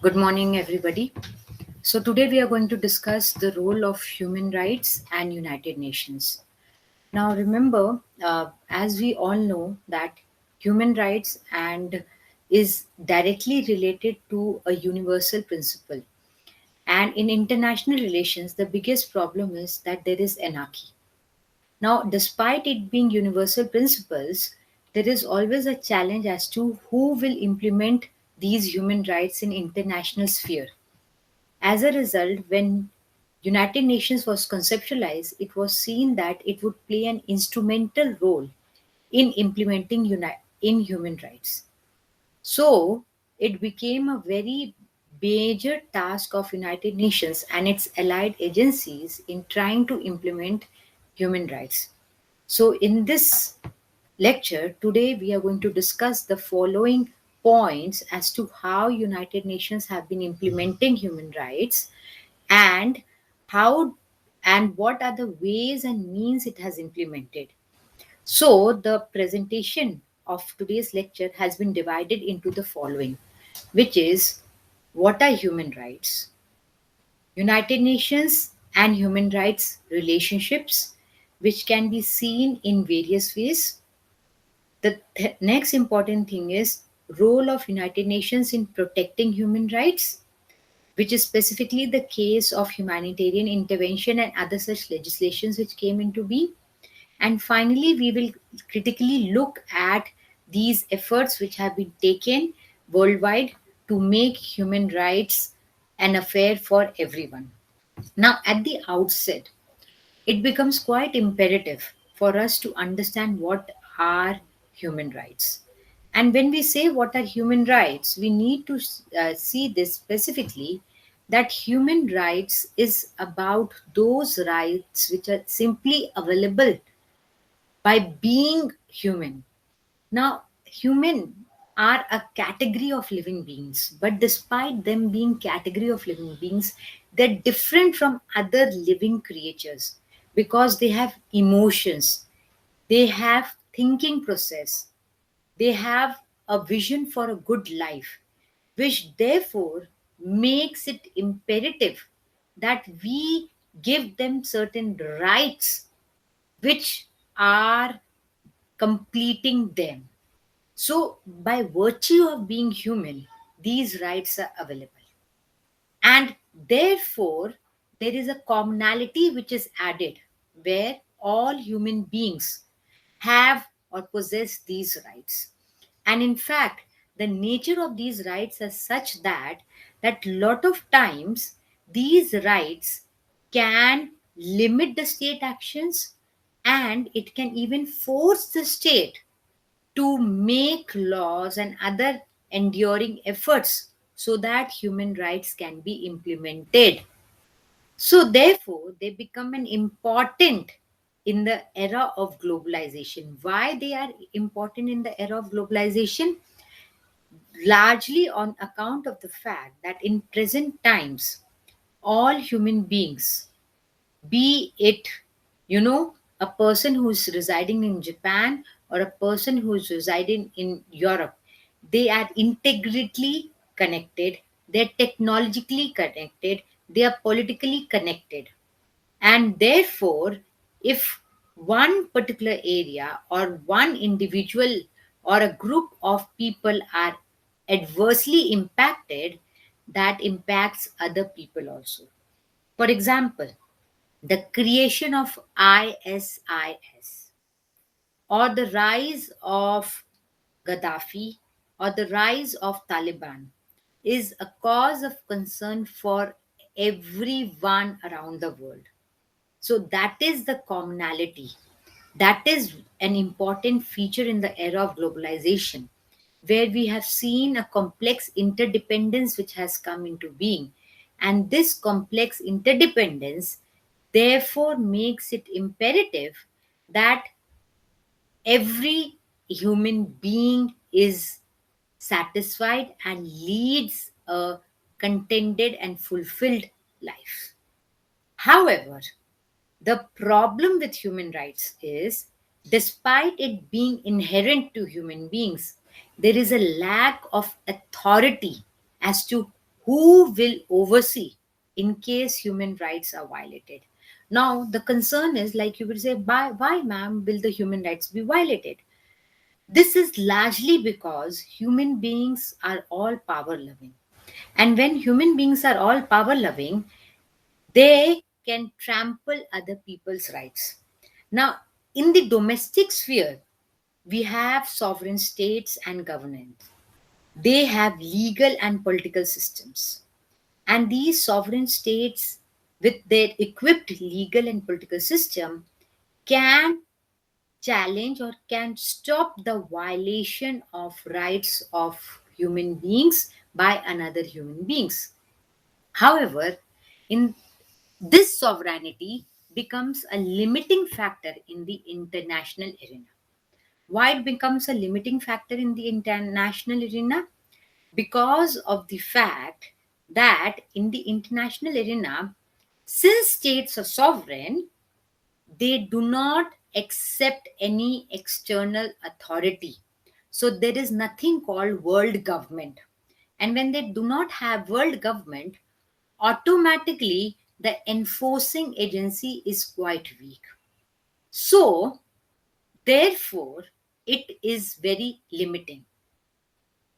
Good morning, everybody. So, today we are going to discuss the role of human rights and United Nations. Now, remember, as we all know, that human rights and is directly related to a universal principle. And in international relations, the biggest problem is that there is anarchy. Now, despite it being universal principles, there is always a challenge as to who will implement these human rights in international sphere. As a result, when United Nations was conceptualized, it was seen that it would play an instrumental role in implementing in human rights. So it became a very major task of United Nations and its allied agencies in trying to implement human rights. So in this lecture today we are going to discuss the following points as to how United Nations have been implementing human rights and how and what are the ways and means it has implemented. So, the presentation of today's lecture has been divided into the following, which is what are human rights, United Nations and human rights relationships, which can be seen in various ways. The next important thing is role of United Nations in protecting human rights, which is specifically the case of humanitarian intervention and other such legislations which came into being. And finally, we will critically look at these efforts which have been taken worldwide to make human rights an affair for everyone. Now, at the outset, it becomes quite imperative for us to understand what are human rights. And when we say what are human rights, we need to see this specifically that human rights is about those rights which are simply available by being human. Now, human are a category of living beings, but despite them being category of living beings, they're different from other living creatures because they have emotions, they have thinking process, they have a vision for a good life, which therefore makes it imperative that we give them certain rights which are completing them. So, by virtue of being human, these rights are available. And therefore, there is a commonality which is added where all human beings have or possess these rights. And in fact, the nature of these rights is such that lot of times these rights can limit the state actions and it can even force the state to make laws and other enduring efforts so that human rights can be implemented. So, therefore, they become an important in the era of globalization. Why they are important in the era of globalization? Largely on account of the fact that in present times, all human beings, be it a person who is residing in Japan or a person who is residing in Europe, they are integrally connected, they're technologically connected, they are politically connected. And therefore, if one particular area or one individual or a group of people are adversely impacted, that impacts other people also. For example, the creation of ISIS or the rise of Gaddafi or the rise of Taliban is a cause of concern for everyone around the world. So that is the commonality. That is an important feature in the era of globalization, where we have seen a complex interdependence which has come into being. And this complex interdependence therefore makes it imperative that every human being is satisfied and leads a contented and fulfilled life. However, the problem with human rights is, despite it being inherent to human beings, there is a lack of authority as to who will oversee in case human rights are violated? Now, the concern is like you would say, why, ma'am, will the human rights be violated? This is largely because human beings are all power loving. And when human beings are all power loving, they can trample other people's rights. Now, in the domestic sphere, we have sovereign states and governments. They have legal and political systems. And these sovereign states, with their equipped legal and political system, can challenge or can stop the violation of rights of human beings by another human beings. However, in this sovereignty becomes a limiting factor in the international arena. Why it becomes a limiting factor in the international arena? Because of the fact that in the international arena, since states are sovereign, they do not accept any external authority. So there is nothing called world government. And when they do not have world government, automatically the enforcing agency is quite weak. So, therefore, it is very limiting.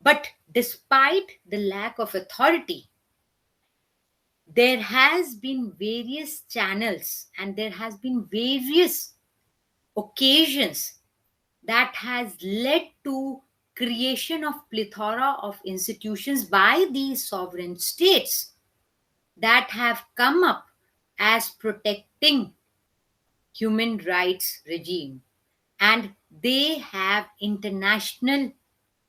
But despite the lack of authority, there has been various channels and there has been various occasions that has led to creation of plethora of institutions by these sovereign states that have come up as protecting human rights regime, and they have international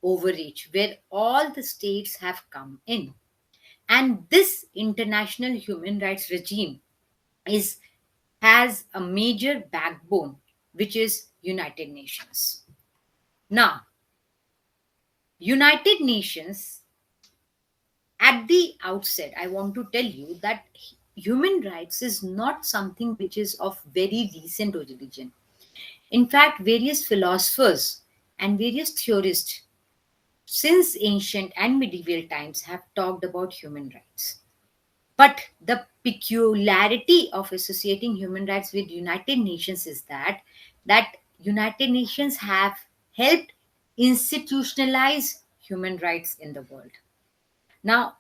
overreach where all the states have come in. And this international human rights regime is has a major backbone, which is United Nations. Now, United Nations, at the outset, I want to tell you that human rights is not something which is of very recent origin. In fact, various philosophers and various theorists since ancient and medieval times have talked about human rights. But the peculiarity of associating human rights with United Nations is that United Nations have helped institutionalize human rights in the world. Now,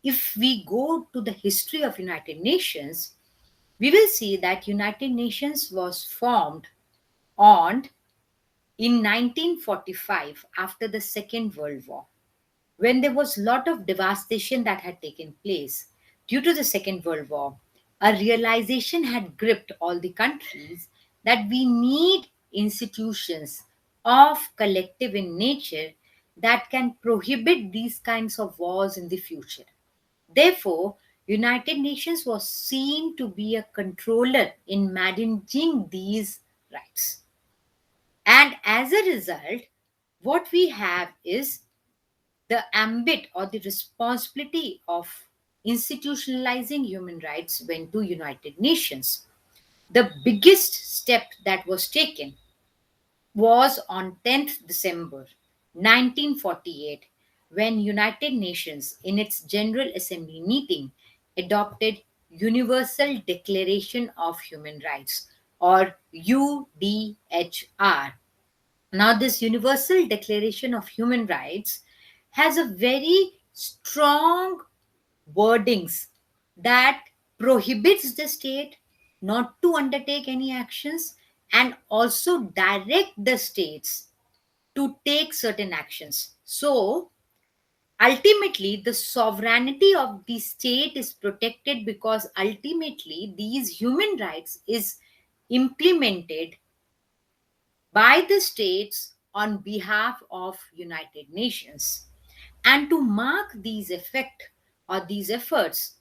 if we go to the history of United Nations, we will see that United Nations was formed on in 1945 after the Second World War, when there was a lot of devastation that had taken place due to the Second World War. A realization had gripped all the countries that we need institutions of collective in nature that can prohibit these kinds of wars in the future. Therefore, United Nations was seen to be a controller in managing these rights. And as a result, what we have is the ambit or the responsibility of institutionalizing human rights went to United Nations. The biggest step that was taken was on 10th December 1948 when United Nations in its General Assembly meeting adopted Universal Declaration of Human Rights, or UDHR. Now, this Universal Declaration of Human Rights has a very strong wordings that prohibits the state not to undertake any actions and also direct the states to take certain actions. So, ultimately, the sovereignty of the state is protected because ultimately these human rights is implemented by the states on behalf of United Nations. And to mark these effect or these efforts,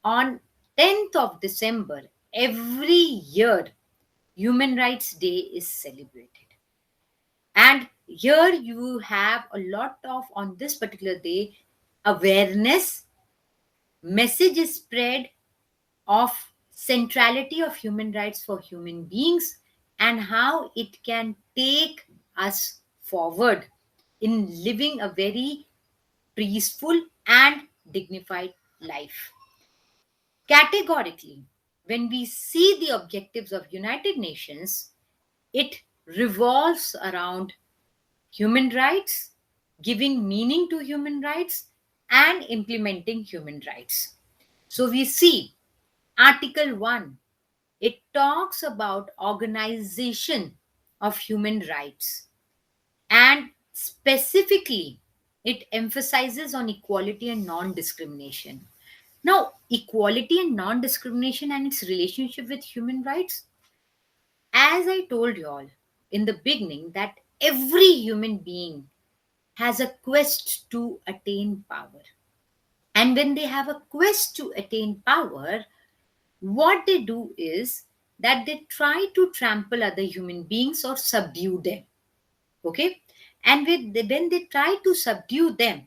on 10th of December every year, Human Rights Day is celebrated. And here you have a lot of, on this particular day, awareness, message is spread of centrality of human rights for human beings and how it can take us forward in living a very peaceful and dignified life. Categorically, when we see the objectives of United Nations, it revolves around human rights, giving meaning to human rights, and implementing human rights. So we see Article 1, it talks about organization of human rights, and specifically it emphasizes on equality and non-discrimination. Now, equality and non-discrimination and its relationship with human rights, as I told you all in the beginning, that every human being has a quest to attain power. And when they have a quest to attain power, what they do is that they try to trample other human beings or subdue them. Okay? And when they try to subdue them,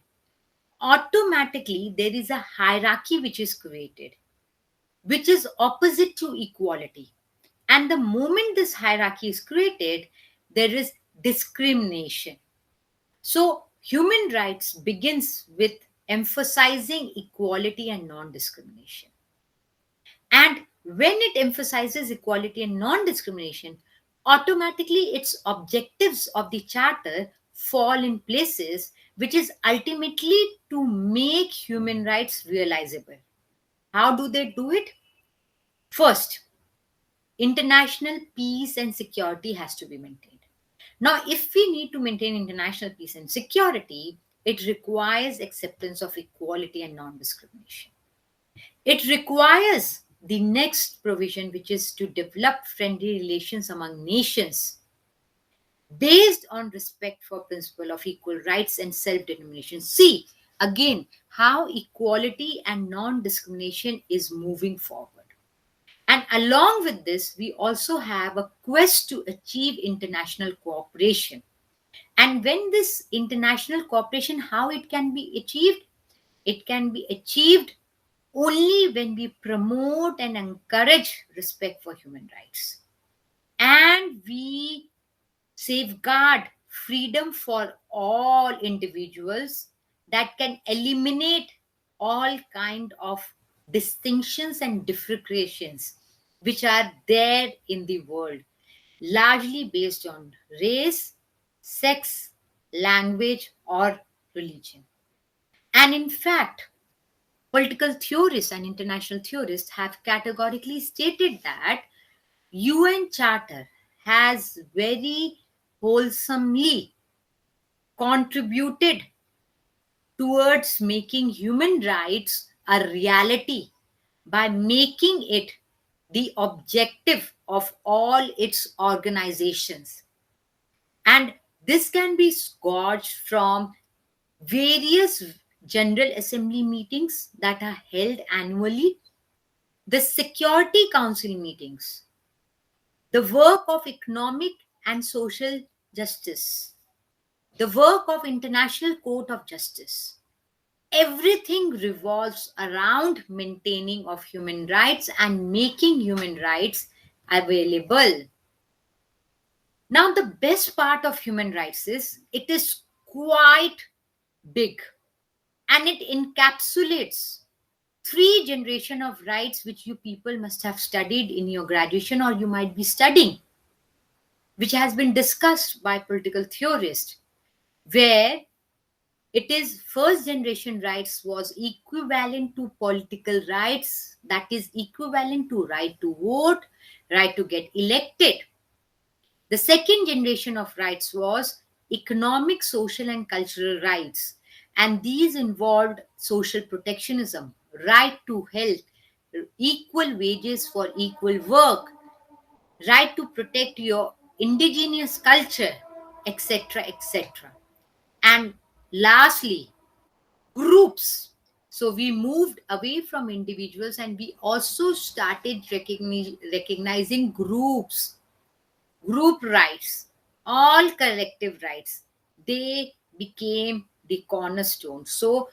automatically there is a hierarchy which is created, which is opposite to equality. And the moment this hierarchy is created, there is discrimination. So human rights begins with emphasizing equality and non-discrimination. And when it emphasizes equality and non-discrimination, automatically its objectives of the charter fall in places, which is ultimately to make human rights realizable. How do they do it? First, international peace and security has to be maintained. Now, if we need to maintain international peace and security, it requires acceptance of equality and non discrimination. It requires the next provision, which is to develop friendly relations among nations based on respect for principle of equal rights and self-determination. See, again, how equality and non-discrimination is moving forward. And along with this, we also have a quest to achieve international cooperation. And when this international cooperation, how it can be achieved? It can be achieved only when we promote and encourage respect for human rights. And we safeguard freedom for all individuals that can eliminate all kind of distinctions and differentiations which are there in the world, largely based on race, sex, language, or religion. And in fact, political theorists and international theorists have categorically stated that UN Charter has very wholesomely contributed towards making human rights a reality by making it the objective of all its organizations. And this can be gauged from various General Assembly meetings that are held annually, the Security Council meetings, the work of economic and social justice, the work of International Court of Justice. Everything revolves around maintaining of human rights and making human rights available. Now, the best part of human rights is it is quite big, and it encapsulates three generation of rights which you people must have studied in your graduation or you might be studying, which has been discussed by political theorists, where it is first generation rights was equivalent to political rights, that is equivalent to right to vote, right to get elected. The second generation of rights was economic, social, and cultural rights, and these involved social protectionism, right to health, equal wages for equal work, right to protect your indigenous culture, etc., etc. And lastly, groups. So we moved away from individuals and we also started recognizing groups, group rights, all collective rights. They became the cornerstone. So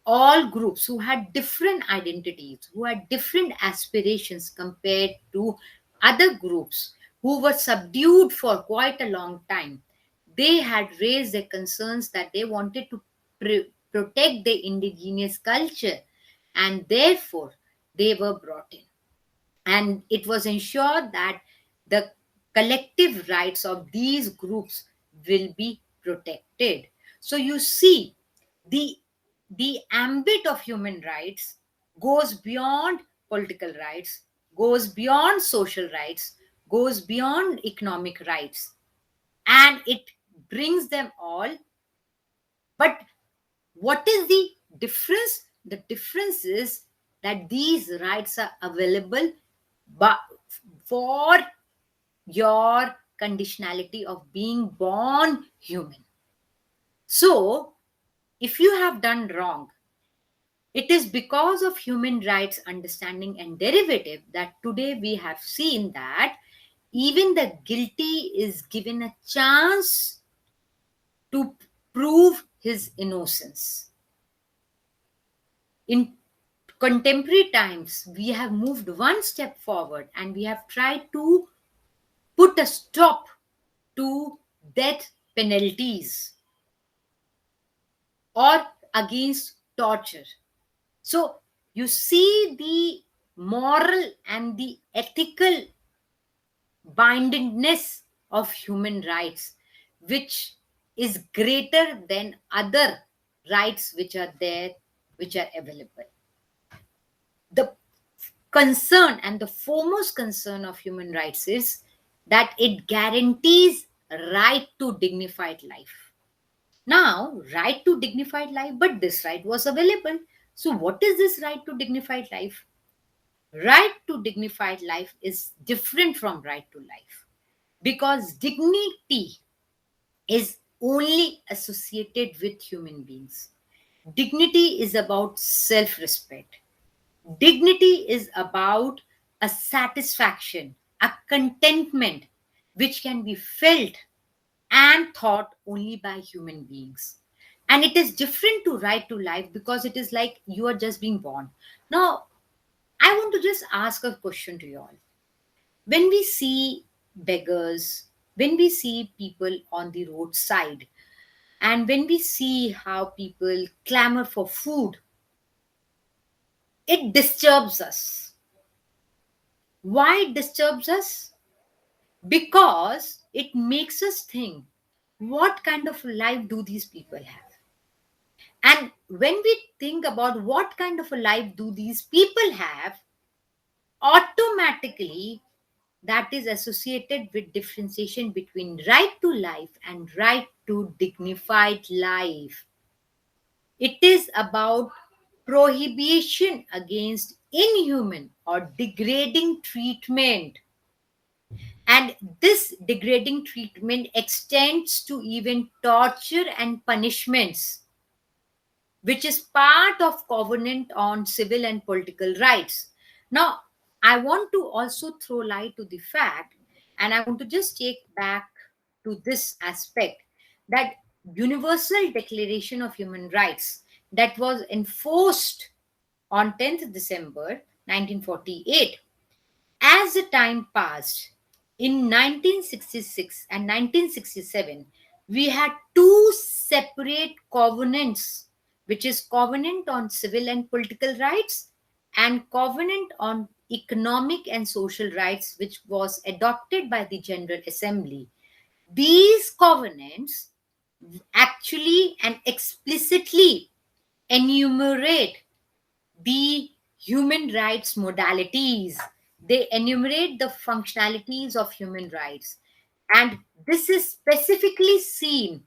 all groups who had different identities, who had different aspirations compared to other groups who were subdued for quite a long time, they had raised their concerns that they wanted to protect the indigenous culture, and therefore they were brought in. And it was ensured that the collective rights of these groups will be protected. So you see, the the ambit of human rights goes beyond political rights, goes beyond social rights, goes beyond economic rights, and it brings them all. But what is the difference? The difference is that these rights are available but for your conditionality of being born human. So if you have done wrong, it is because of human rights understanding and derivative that today we have seen that even the guilty is given a chance to prove his innocence. In contemporary times, we have moved one step forward and we have tried to put a stop to death penalties or against torture. So you see the moral and the ethical bindedness of human rights, which is greater than other rights which are there, which are available. The concern and the foremost concern of human rights is that it guarantees right to dignified life. Now, right to dignified life, but this right was available. So what is this right to dignified life? Right to dignified life is different from right to life, because dignity is only associated with human beings. Dignity is about self respect. Dignity is about a satisfaction, a contentment which can be felt and thought only by human beings. And it is different to right to life, because it is like you are just being born. Now, I want to just ask a question to you all. When we see beggars, when we see people on the roadside, and when we see how people clamor for food, it disturbs us. Why it disturbs us? Because it makes us think, what kind of life do these people have? And when we think about what kind of a life do these people have, automatically that is associated with differentiation between right to life and right to dignified life. It is about prohibition against inhuman or degrading treatment. And this degrading treatment extends to even torture and punishments, which is part of covenant on civil and political rights. Now, I want to also throw light to the fact, and I want to just take back to this aspect, that Universal Declaration of Human Rights that was enforced on 10th December 1948, as the time passed, in 1966 and 1967, we had two separate covenants, which is Covenant on Civil and Political Rights and Covenant on Economic and Social Rights, which was adopted by the General Assembly. These covenants actually and explicitly enumerate the human rights modalities. They enumerate the functionalities of human rights. And this is specifically seen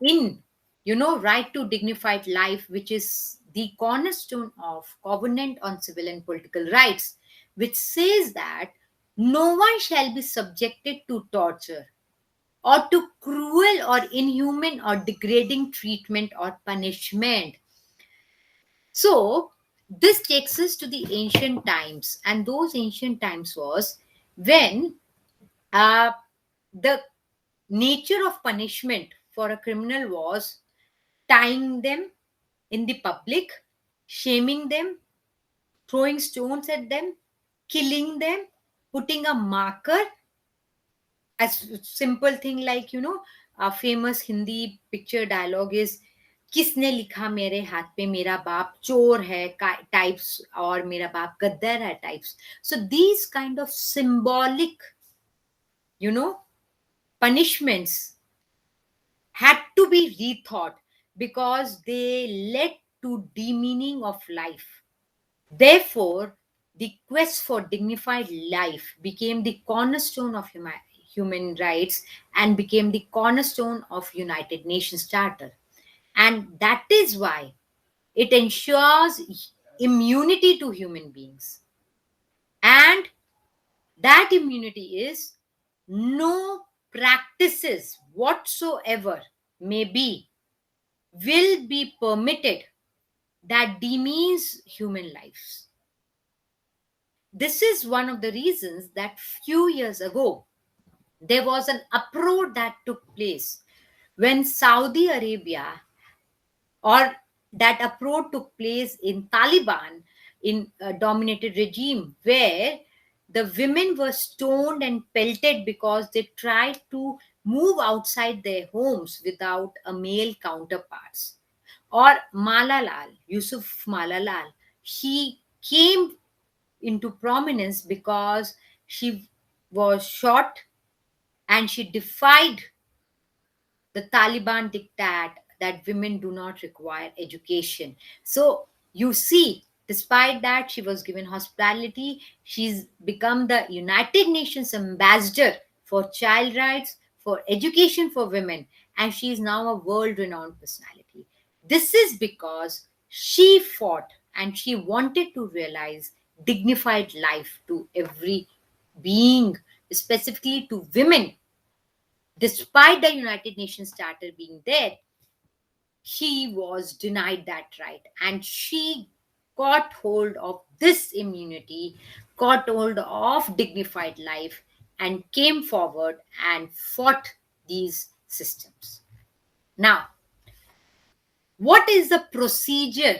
in, right to dignified life, which is the cornerstone of Covenant on Civil and Political Rights, which says that no one shall be subjected to torture or to cruel or inhuman or degrading treatment or punishment. So this takes us to the ancient times, and those ancient times was when uh, the nature of punishment for a criminal was tying them in the public, shaming them, throwing stones at them, killing them, putting a marker. As simple thing like, a famous Hindi picture dialogue is, किसने लिखा मेरे हाथ पे, मेरा बाप चोर है types, और मेरा बाप गद्दार है types. So these kind of symbolic, you know, punishments had to be rethought because they led to demeaning of life. Therefore, the quest for dignified life became the cornerstone of human rights and became the cornerstone of United Nations Charter. And that is why it ensures immunity to human beings. And that immunity is no practices whatsoever may be will be permitted that demeans human lives. This is one of the reasons that few years ago there was an uproar that took place when Saudi Arabia, or that uproar took place in Taliban, in a dominated regime, where the women were stoned and pelted because they tried to move outside their homes without a male counterparts. Or Malalal, Yusuf Malalal, she came into prominence because she was shot and she defied the Taliban diktat that women do not require education. So you see, despite that, she was given hospitality. She's become the United Nations ambassador for child rights, for education for women, and she is now a world renowned personality. This is because she fought and she wanted to realize dignified life to every being, specifically to women. Despite the United Nations Charter being there, she was denied that right. And she got hold of this immunity, got hold of dignified life, and came forward and fought these systems. Now, what is the procedure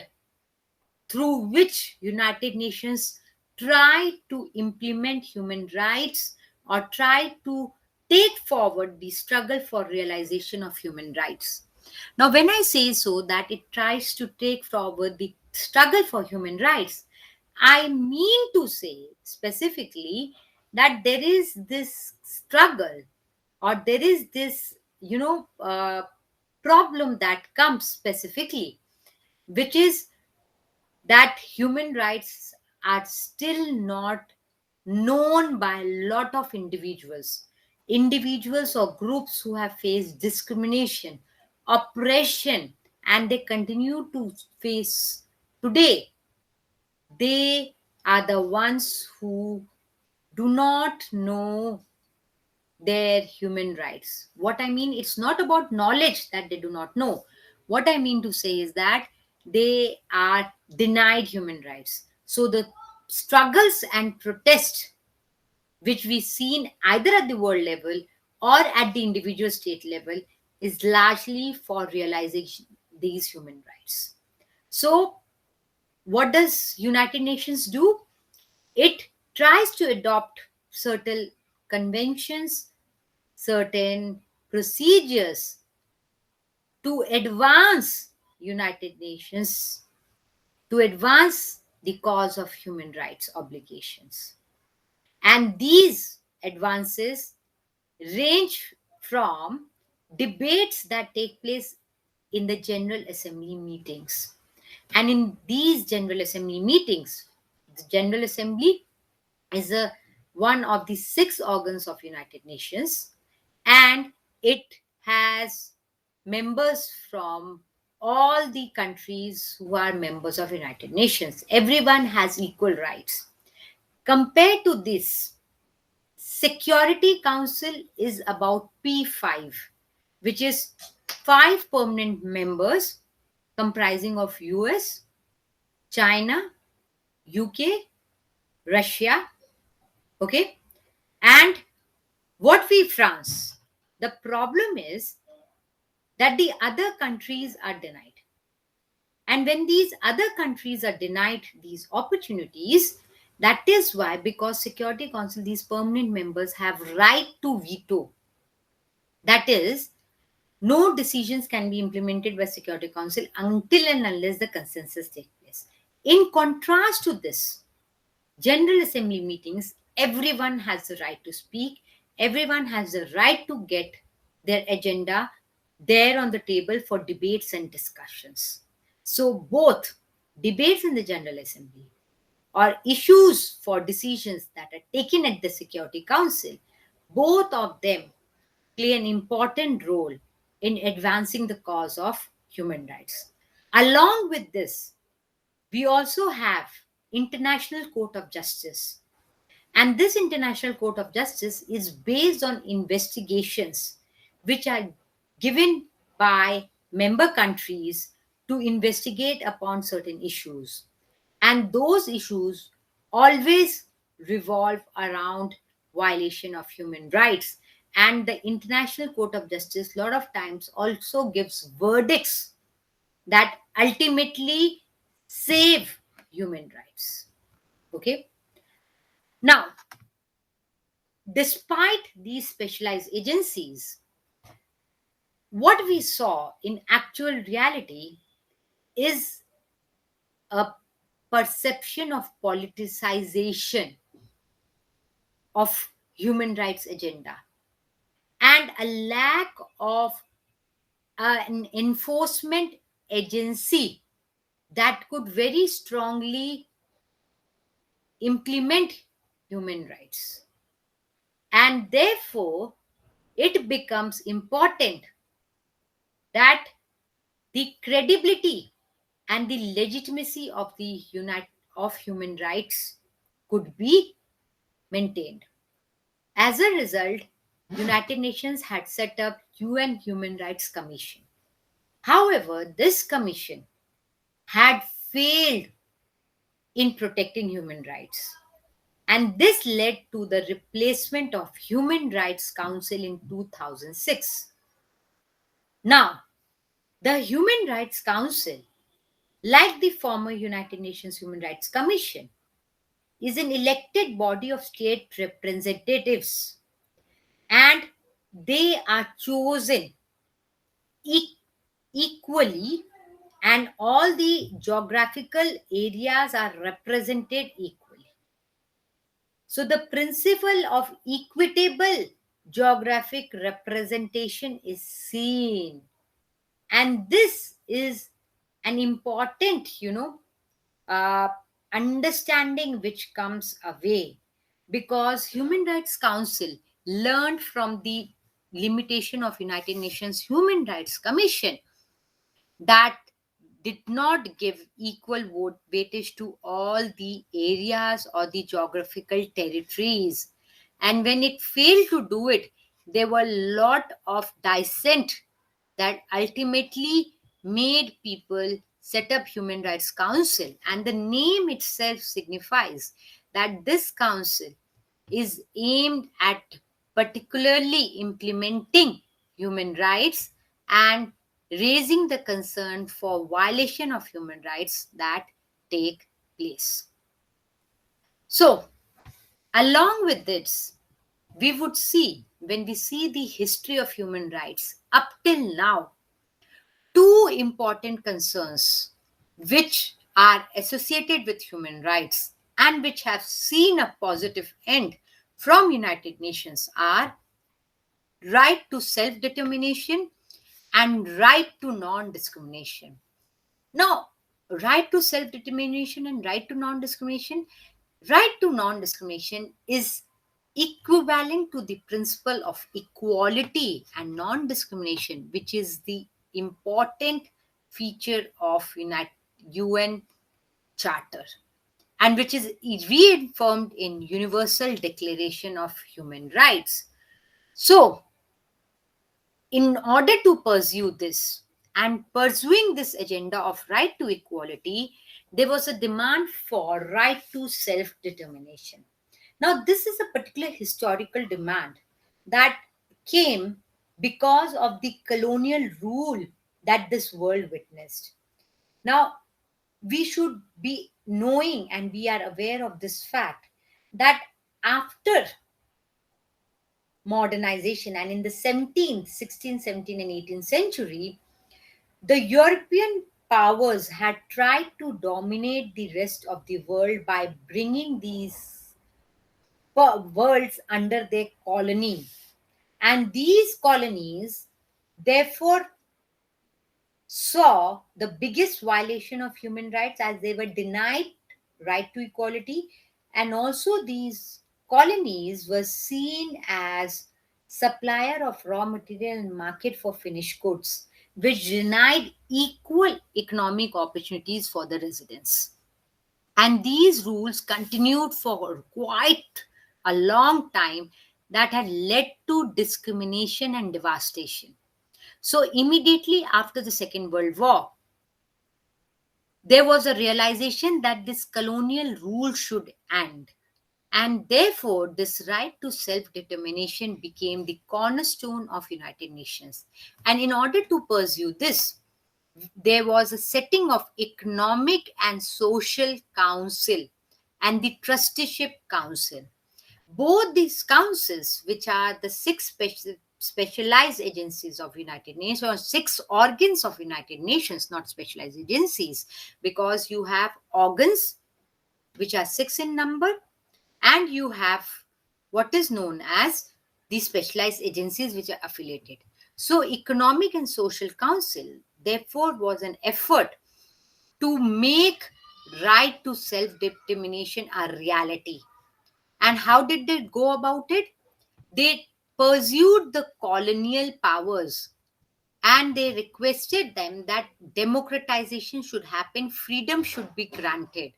through which United Nations try to implement human rights or try to take forward the struggle for realization of human rights? Now, when I say so that it tries to take forward the struggle for human rights, I mean to say specifically that there is this struggle, or there is this, problem that comes specifically, which is that human rights are still not known by a lot of individuals or groups who have faced discrimination, oppression, and they continue to face today. They are the ones who do not know their human rights. What I mean, it's not about knowledge that they do not know. What I mean to say is that they are denied human rights. So the struggles and protests which we've seen either at the world level or at the individual state level is largely for realizing these human rights. So what does United Nations do? It tries to adopt certain conventions, certain procedures to advance United Nations, to advance the cause of human rights obligations. And these advances range from debates that take place in the General Assembly meetings. And in these General Assembly meetings, the General Assembly is one of the six organs of United Nations, and it has members from all the countries who are members of United Nations. Everyone has equal rights. Compared to this, Security Council is about P5, which is five permanent members comprising of US, China, UK, Russia, okay, and what we France. The problem is that the other countries are denied. And when these other countries are denied these opportunities, that is why, because Security Council, these permanent members have right to veto. That is, No decisions can be implemented by Security Council until and unless the consensus takes place. In contrast to this, General Assembly meetings, everyone has the right to speak, everyone has the right to get their agenda there on the table for debates and discussions. So, both debates in the General Assembly or issues for decisions that are taken at the Security Council, both of them play an important role in advancing the cause of human rights. Along with this, we also have International Court of Justice. And this International Court of Justice is based on investigations which are given by member countries to investigate upon certain issues. And those issues always revolve around violation of human rights. And the International Court of Justice, a lot of times, also gives verdicts that ultimately save human rights. Okay. Now, despite these specialized agencies, what we saw in actual reality is a perception of politicization of human rights agenda and a lack of an enforcement agency that could very strongly implement human rights. And therefore, it becomes important that the credibility and the legitimacy of the of human rights could be maintained. As a result, United Nations had set up UN Human Rights Commission. However, this commission had failed in protecting human rights. And this led to the replacement of Human Rights Council in 2006. Now, the Human Rights Council, like the former United Nations Human Rights Commission, is an elected body of state representatives, and they are chosen e- equally, and all the geographical areas are represented equally. So the principle of equitable geographic representation is seen, and this is an important, uh, understanding which comes away, because Human Rights Council learned from the limitation of United Nations Human Rights Commission that did not give equal weightage to all the areas or the geographical territories. And when it failed to do it, there were a lot of dissent that ultimately made people set up Human Rights Council. And the name itself signifies that this council is aimed at particularly implementing human rights and raising the concern for violation of human rights that take place. So, along with this, we would see, when we see the history of human rights up till now, two important concerns which are associated with human rights and which have seen a positive end from United Nations are right to self-determination and right to non-discrimination. Now, right to self-determination and right to non-discrimination is equivalent to the principle of equality and non-discrimination, which is the important feature of UN Charter, and which is reaffirmed in Universal Declaration of Human Rights. So, in order to pursue this and pursuing this agenda of right to equality, there was a demand for right to self determination. Now, this is a particular historical demand that came because of the colonial rule that this world witnessed. Now, we should be knowing and we are aware of this fact that after modernization, and in the 17th, 16th, 17th, and 18th century, the European powers had tried to dominate the rest of the world by bringing these worlds under their colony. And these colonies, therefore, saw the biggest violation of human rights as they were denied right to equality, and also these colonies were seen as supplier of raw material and market for finished goods, which denied equal economic opportunities for the residents. And these rules continued for quite a long time, that had led to discrimination and devastation. So immediately after the Second World War, there was a realization that this colonial rule should end. And therefore, this right to self-determination became the cornerstone of United Nations. And in order to pursue this, there was a setting of Economic and Social Council and the Trusteeship Council. Both these councils, which are the six specialized agencies of United Nations, or six organs of United Nations, not specialized agencies, because you have organs which are six in number, and you have what is known as the specialized agencies which are affiliated. So Economic and Social Council therefore was an effort to make right to self determination a reality. And how did they go about it? They pursued the colonial powers, and they requested them that democratization should happen, freedom should be granted.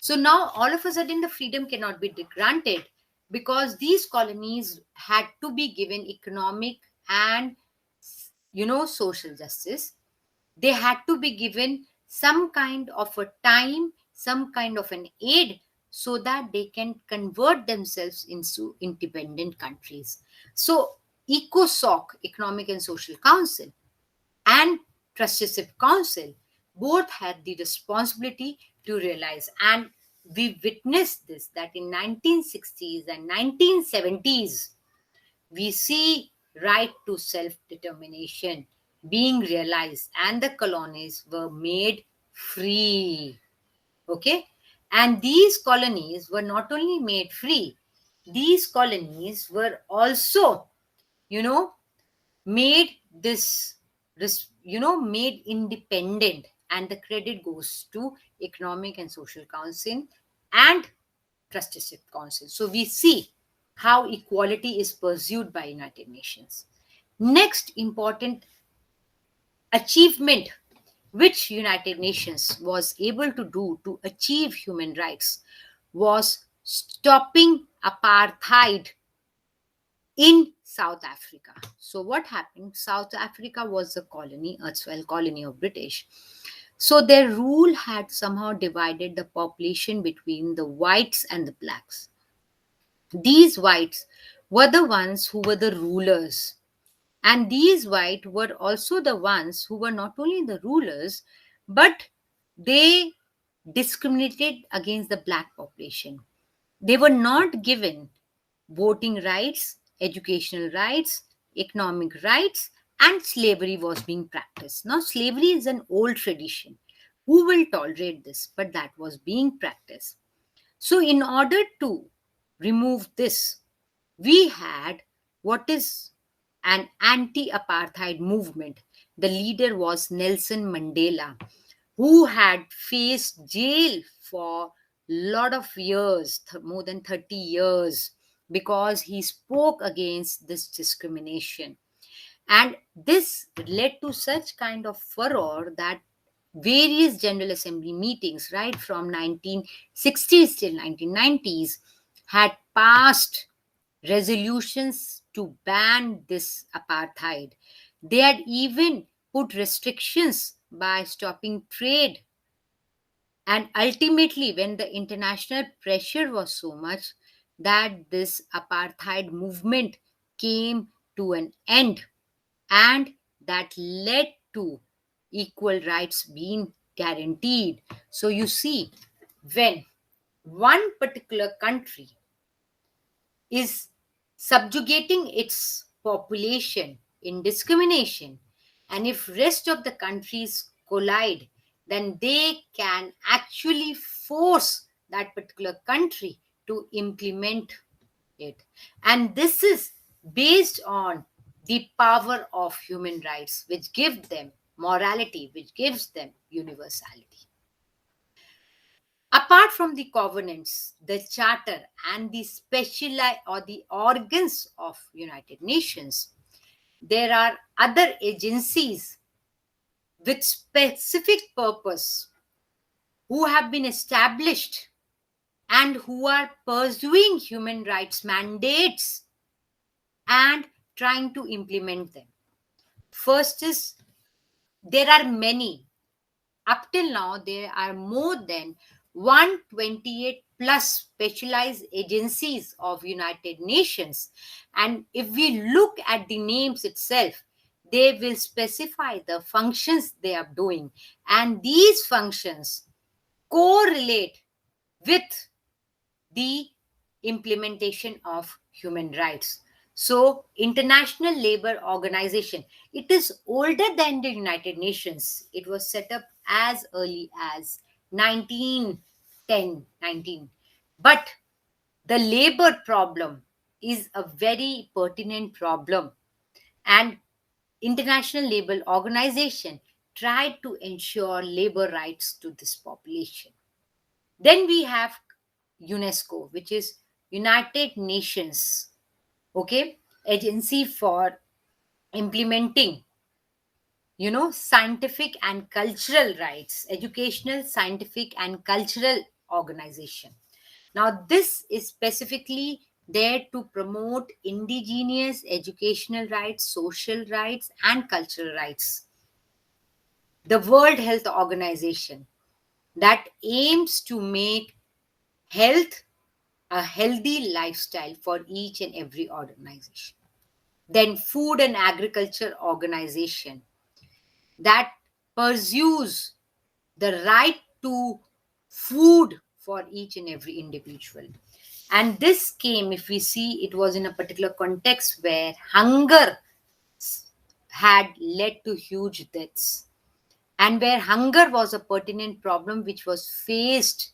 So now all of a sudden the freedom cannot be granted, because these colonies had to be given economic and social justice. They had to be given some kind of a time, some kind of an aid, so that they can convert themselves into independent countries. So ECOSOC, Economic and Social Council, and Trusteeship Council both had the responsibility to realize. And we witnessed this, that in 1960s and 1970s, we see right to self-determination being realized, and the colonies were made free. Okay? And these colonies were not only made free, these colonies were also, you know, made made independent, and the credit goes to Economic and Social Council and Trusteeship Council. So we see how equality is pursued by United Nations. Next important achievement which United Nations was able to do to achieve human rights was stopping apartheid in South Africa. So what happened? South Africa was a colony, erstwhile colony of British. So their rule had somehow divided the population between the whites and the blacks. These whites were the ones who were the rulers, and these whites were also the ones who were not only the rulers, but they discriminated against the black population. They were not given voting rights, educational rights, economic rights, and slavery was being practiced. Now, slavery is an old tradition. Who will tolerate this? But that was being practiced. So, in order to remove this, we had what is an anti apartheid movement. The leader was Nelson Mandela, who had faced jail for lot of years, more than 30 years, because he spoke against this discrimination. And this led to such kind of furor that various General Assembly meetings, right from 1960s till 1990s, had passed resolutions to ban this apartheid. They had even put restrictions by stopping trade. And ultimately, when the international pressure was so much, that this apartheid movement came to an end, and that led to equal rights being guaranteed. So you see, when one particular country is subjugating its population in discrimination. And if rest of the countries collide, then they can actually force that particular country to implement it. And this is based on the power of human rights, which give them morality, which gives them universality. Apart from the covenants, the charter, and the specialized or the organs of United Nations, there are other agencies with specific purpose who have been established and who are pursuing human rights mandates and trying to implement them. First is, there are many. Up till now, there are more than 128 plus specialized agencies of United Nations. And if we look at the names itself, they will specify the functions they are doing. And these functions correlate with the implementation of human rights. So, International Labour Organization, it is older than the United Nations. It was set up as early as 1910. But the labor problem is a very pertinent problem, and International Labour Organization tried to ensure labor rights to this population. Then we have UNESCO, which is United Nations, okay, agency for implementing, scientific and cultural rights, educational, scientific, and cultural organization. Now, this is specifically there to promote indigenous educational rights, social rights, and cultural rights. The World Health Organization, that aims to make health a healthy lifestyle for each and every organization. Then Food and Agriculture Organization, that pursues the right to food for each and every individual. And this came, if we see, it was in a particular context where hunger had led to huge deaths, and where hunger was a pertinent problem which was faced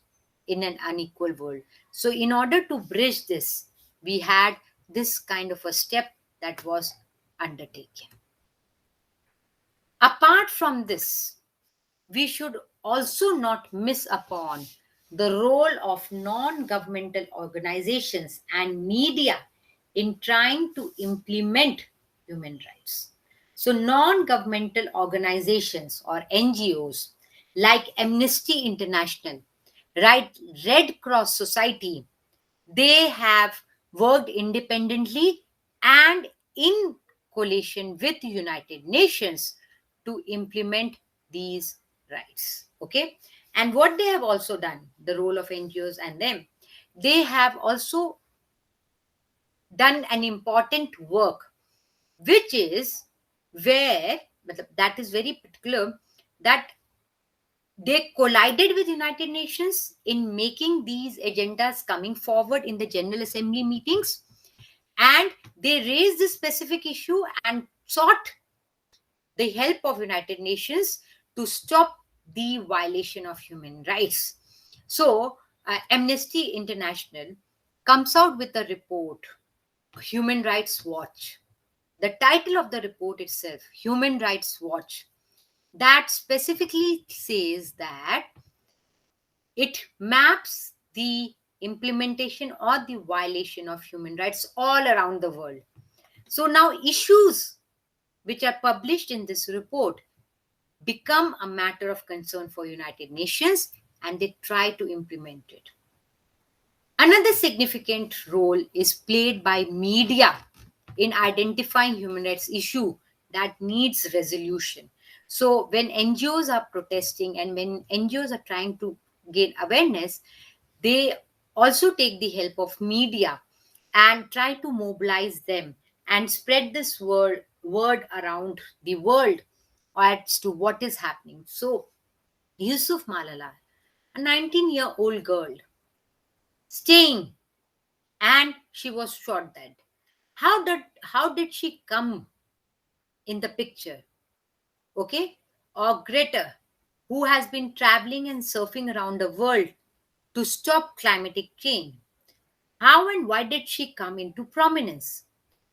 in an unequal world. So, in order to bridge this, we had this kind of a step that was undertaken. Apart from this, we should also not miss upon the role of non governmental organizations and media in trying to implement human rights. So, non governmental organizations or NGOs like Amnesty International, right, Red Cross Society, they have worked independently and in coalition with the United Nations to implement these rights. Okay. And what they have also done, the role of NGOs and them, they have also done an important work, which is where that is very particular, that they collided with United Nations in making these agendas coming forward in the General Assembly meetings, and they raised this specific issue and sought the help of United Nations to stop the violation of human rights. So, Amnesty International comes out with a report, Human Rights Watch. The title of the report itself, Human Rights Watch, that specifically says that it maps the implementation or the violation of human rights all around the world. So now issues which are published in this report become a matter of concern for United Nations, and they try to implement it. Another significant role is played by media in identifying human rights issue that needs resolution. So when NGOs are protesting and when NGOs are trying to gain awareness, they also take the help of media and try to mobilize them and spread this word around the world as to what is happening. So Yusuf Malala, a 19-year-old girl, staying, and she was shot dead. How did she come in the picture? Okay, or Greta, who has been traveling and surfing around the world to stop climatic change. How and why did she come into prominence?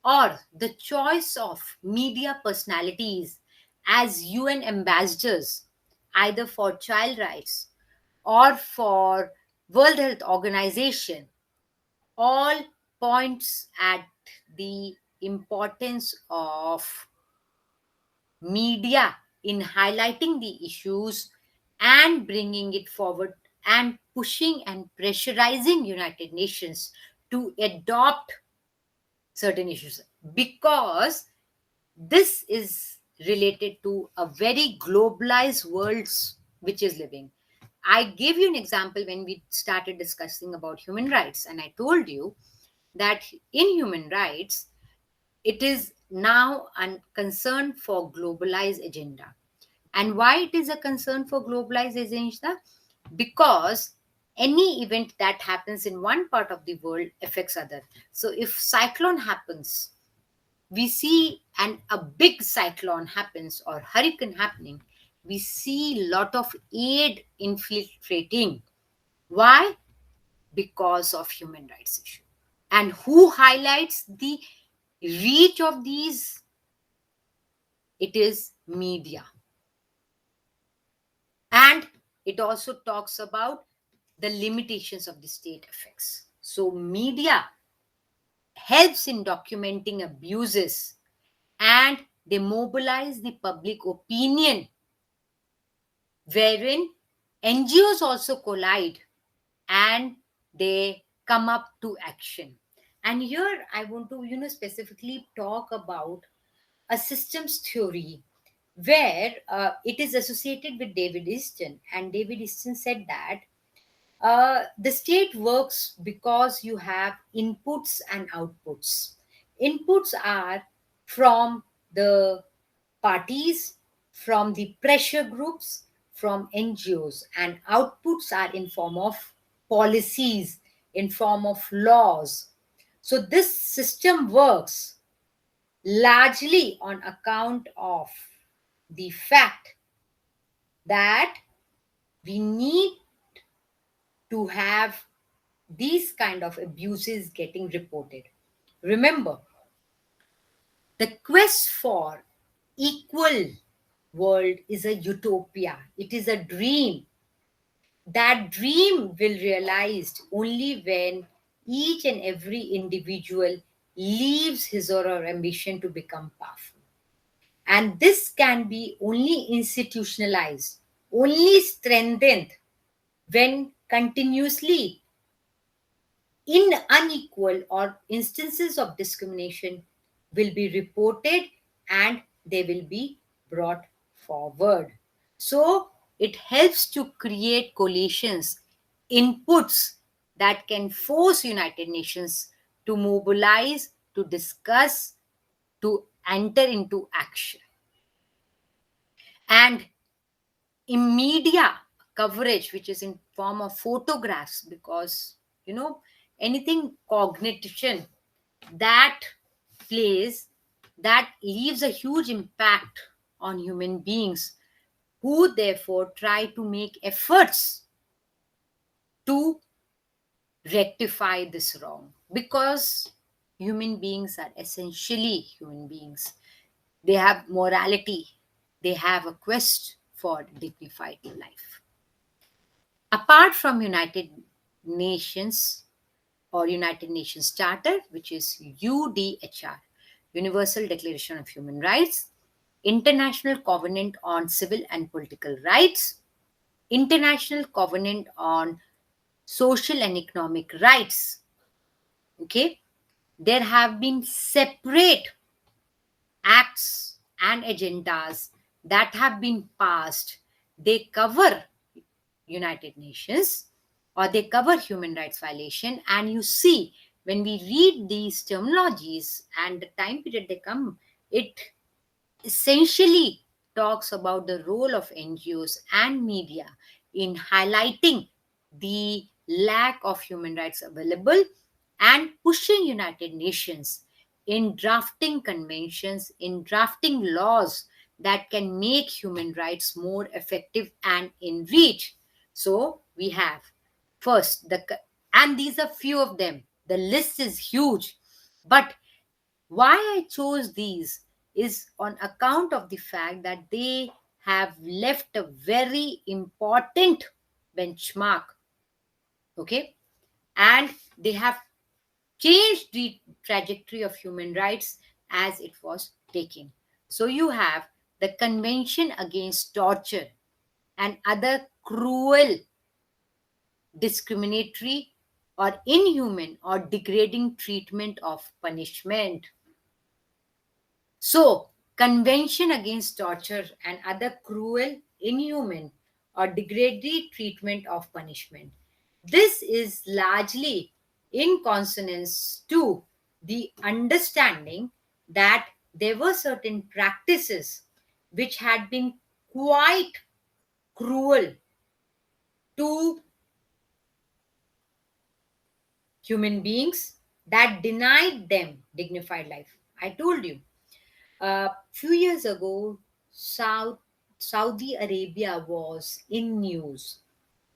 Or the choice of media personalities as UN ambassadors, either for child rights or for World Health Organization, all points at the importance of media in highlighting the issues and bringing it forward and pushing and pressurizing United Nations to adopt certain issues, because this is related to a very globalized world which is living. I gave you an example when we started discussing about human rights, and I told you that in human rights it is now a concern for globalized agenda. And why it is a concern for globalized agenda? Because any event that happens in one part of the world affects other. So if cyclone happens, we see, and a big cyclone happens or hurricane happening, we see lot of aid infiltrating. Why? Because of human rights issue. And who highlights the reach of these? It is media. And it also talks about the limitations of the state effects. So media helps in documenting abuses, and they mobilize the public opinion, wherein NGOs also collide and they come up to action. And here I want to, specifically talk about a systems theory where it is associated with David Easton. And David Easton said that the state works because you have inputs and outputs. Inputs are from the parties, from the pressure groups, from NGOs, and outputs are in form of policies, in form of laws. So this system works largely on account of the fact that we need to have these kind of abuses getting reported. Remember, the quest for equal world is a utopia. It is a dream. That dream will realized only when each and every individual leaves his or her ambition to become powerful. And this can be only institutionalized, only strengthened when continuously in unequal or instances of discrimination will be reported and they will be brought forward. So it helps to create coalitions, inputs that can force United Nations to mobilize, to discuss, to enter into action. And in media coverage, which is in form of photographs, because anything cognition that plays, that leaves a huge impact on human beings, who therefore try to make efforts to rectify this wrong, because human beings are essentially human beings. They have morality, they have a quest for dignified life. Apart from Nations United Nations Charter, which is UDHR, Universal Declaration of Human Rights, International Covenant on Civil and Political Rights, International Covenant on Social and Economic Rights. Okay, there have been separate acts and agendas that have been passed. They cover United Nations, or they cover human rights violation. And you see, when we read these terminologies and the time period they come, it essentially talks about the role of NGOs and media in highlighting the lack of human rights available and pushing United Nations in drafting conventions, in drafting laws that can make human rights more effective and in reach. So we have first and these are few of them. The list is huge, but why I chose these is on account of the fact that they have left a very important benchmark, okay, and they have changed the trajectory of human rights as it was taking. So you have the Convention Against Torture and Other Cruel, Discriminatory, or Inhuman or Degrading Treatment of Punishment. So, Convention Against Torture and Other Cruel, Inhuman, or Degrading Treatment of Punishment. This is largely in consonance to the understanding that there were certain practices which had been quite cruel to human beings that denied them dignified life. I told you a few years ago, Saudi Arabia was in news.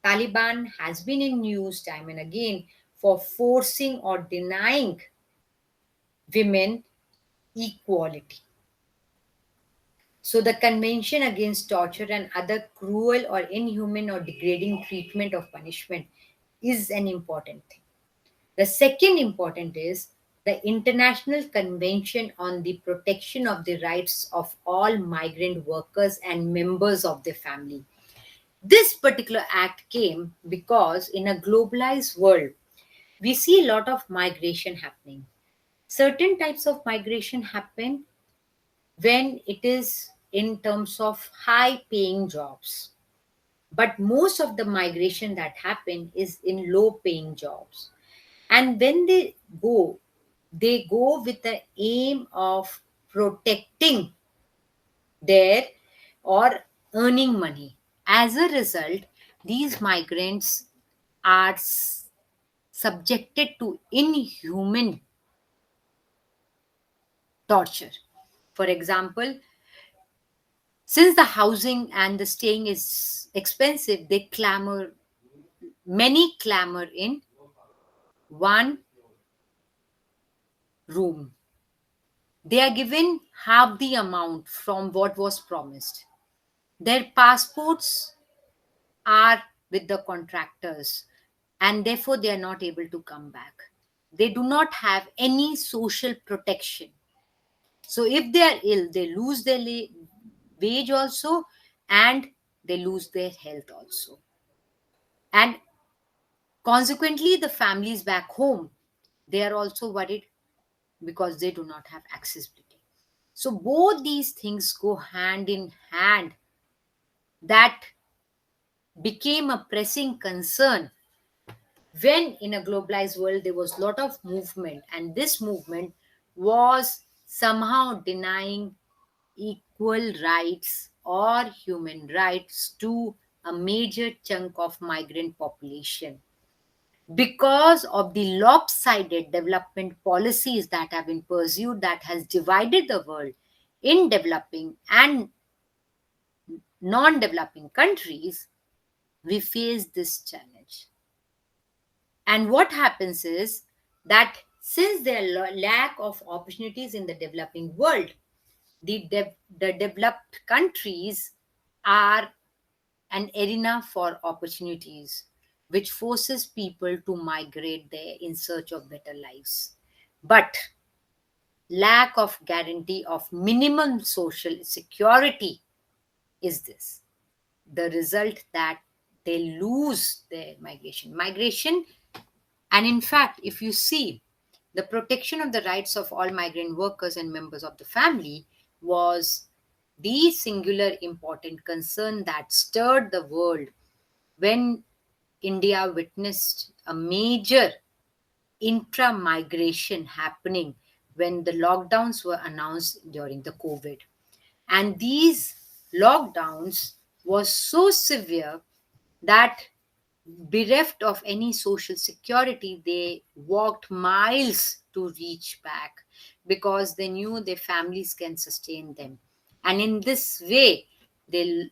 Taliban has been in news time and again for forcing or denying women equality. So, the Convention Against Torture and Other Cruel or Inhuman or Degrading Treatment of Punishment is an important thing. The second important is the International Convention on the Protection of the Rights of All Migrant Workers and Members of their Family. This particular act came because in a globalized world, we see a lot of migration happening. Certain types of migration happen when it is in terms of high paying jobs. But most of the migration that happen is in low paying jobs. And when they go with the aim of protecting their or earning money. As a result, these migrants are subjected to inhuman torture. For example, since the housing and the staying is expensive, many clamor in one room. They are given half the amount from what was promised. Their passports are with the contractors and therefore they are not able to come back. They do not have any social protection. So if they are ill, they lose their wage also and they lose their health also. And consequently, the families back home, they are also worried because they do not have accessibility. So both these things go hand in hand. That became a pressing concern when in a globalized world there was a lot of movement, and this movement was somehow denying equal rights or human rights to a major chunk of migrant population because of the lopsided development policies that have been pursued that has divided the world in developing and non-developing countries. We face this challenge. And what happens is that since there are lack of opportunities in the developing world, the developed countries are an arena for opportunities, which forces people to migrate there in search of better lives. But lack of guarantee of minimum social security is this the result that they lose their migration. And in fact, if you see, the protection of the rights of all migrant workers and members of the family was the singular important concern that stirred the world when India witnessed a major intra migration happening when the lockdowns were announced during the COVID. And these lockdowns was so severe that bereft of any social security, they walked miles to reach back. because they knew their families can sustain them. And in this way, they,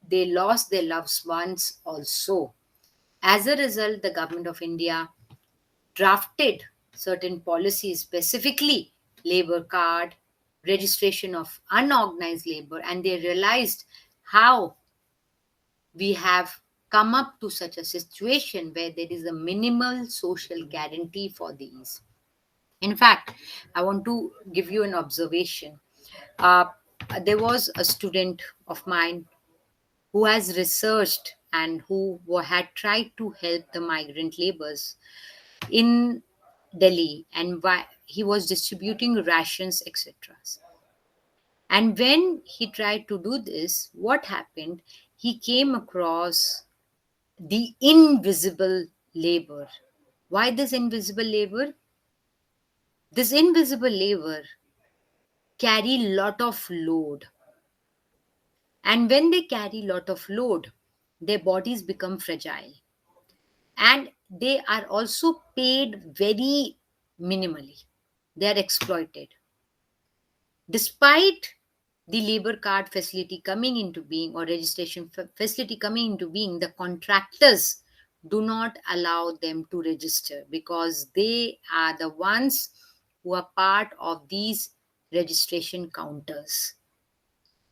they lost their loved ones also. As a result, the government of India drafted certain policies, specifically labor card, registration of unorganized labor, and they realized how we have come up to such a situation where there is a minimal social guarantee for these. In fact, I want to give you an observation. Uh, there was a student of mine who has researched and who had tried to help the migrant laborers in Delhi, and he was distributing rations, etc. And when he tried to do this, what happened? He came across the invisible labor. Why this invisible labor? This invisible labor carry lot of load, and when they carry lot of load, their bodies become fragile, and they are also paid very minimally. They are exploited. Despite the labor card facility coming into being, or registration facility coming into being, the contractors do not allow them to register because they are the ones who are part of these registration counters.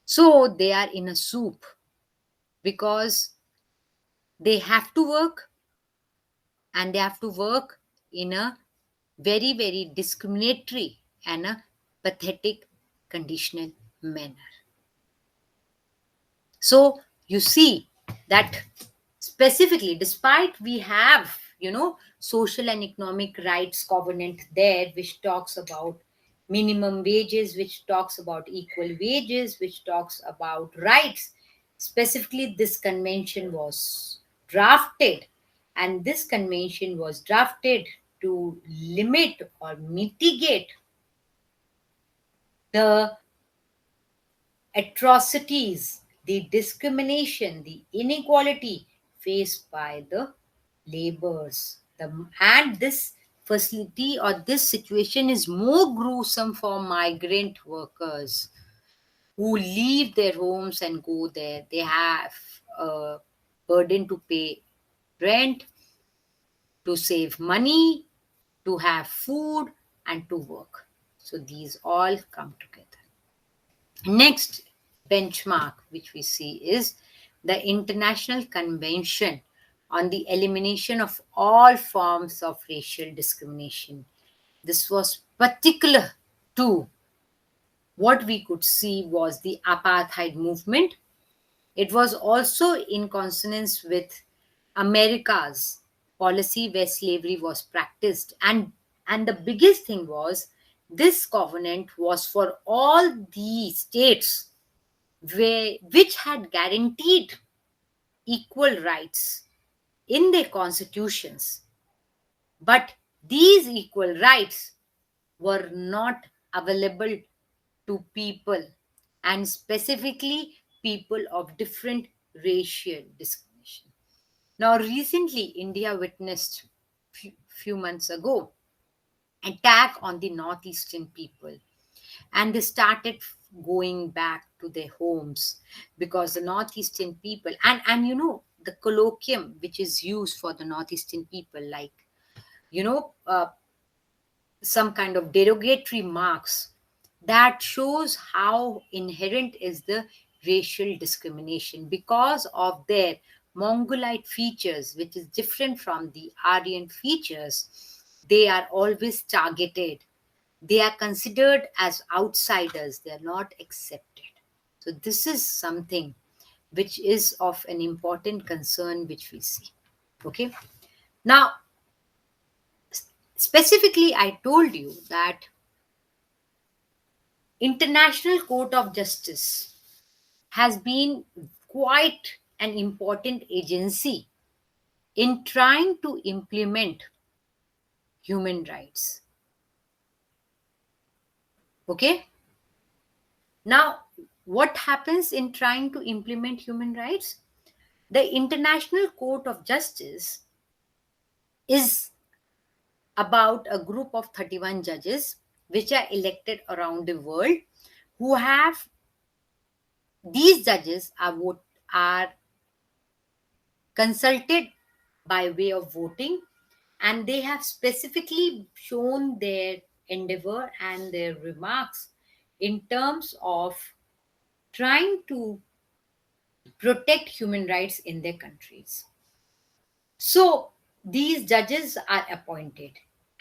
So they are in a soup because they have to work, and they have to work in a very, very discriminatory and a pathetic conditional manner. So you see that specifically, despite we have, social and economic rights covenant there, which talks about minimum wages, which talks about equal wages, which talks about rights, specifically this convention was drafted, and this convention was drafted to limit or mitigate the atrocities, the discrimination, the inequality faced by the laborers. And this facility or this situation is more gruesome for migrant workers who leave their homes and go there. They have a burden to pay rent, to save money, to have food, and to work. So these all come together. Next benchmark which we see is the International Convention on the Elimination of All Forms of Racial Discrimination. This was particular to what we could see was the apartheid movement. It was also in consonance with America's policy where slavery was practiced. And the biggest thing was this covenant was for all the states which had guaranteed equal rights in their constitutions. But these equal rights were not available to people, and specifically people of different racial discrimination. Now, recently, India witnessed few months ago attack on the northeastern people, and they started going back to their homes because the northeastern people, and the colloquium which is used for the northeastern people, like you know uh, some kind of derogatory marks, that shows how inherent is the racial discrimination because of their mongolite features, which is different from the Aryan features. They are always targeted. They are considered as outsiders. They are not accepted. So this is something which is of an important concern which we see. Okay. Now, specifically, I told you that International Court of Justice has been quite an important agency in trying to implement human rights. Okay. Now, what happens in trying to implement human rights? The International Court of Justice is about a group of 31 judges which are elected around the world, who have these judges are consulted by way of voting, and they have specifically shown their endeavor and their remarks in terms of trying to protect human rights in their countries. So these judges are appointed,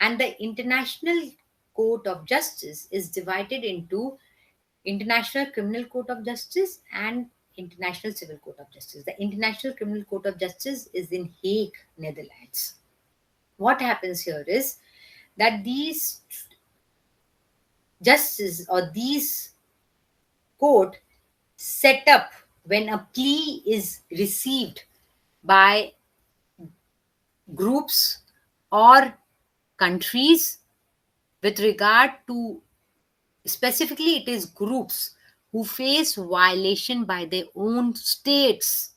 and the International Court of Justice is divided into International Criminal Court of Justice and International Civil Court of Justice. The International Criminal Court of Justice is in Hague, Netherlands. What happens here is that these justices or these court set up when a plea is received by groups or countries with regard to, specifically it is groups who face violation by their own states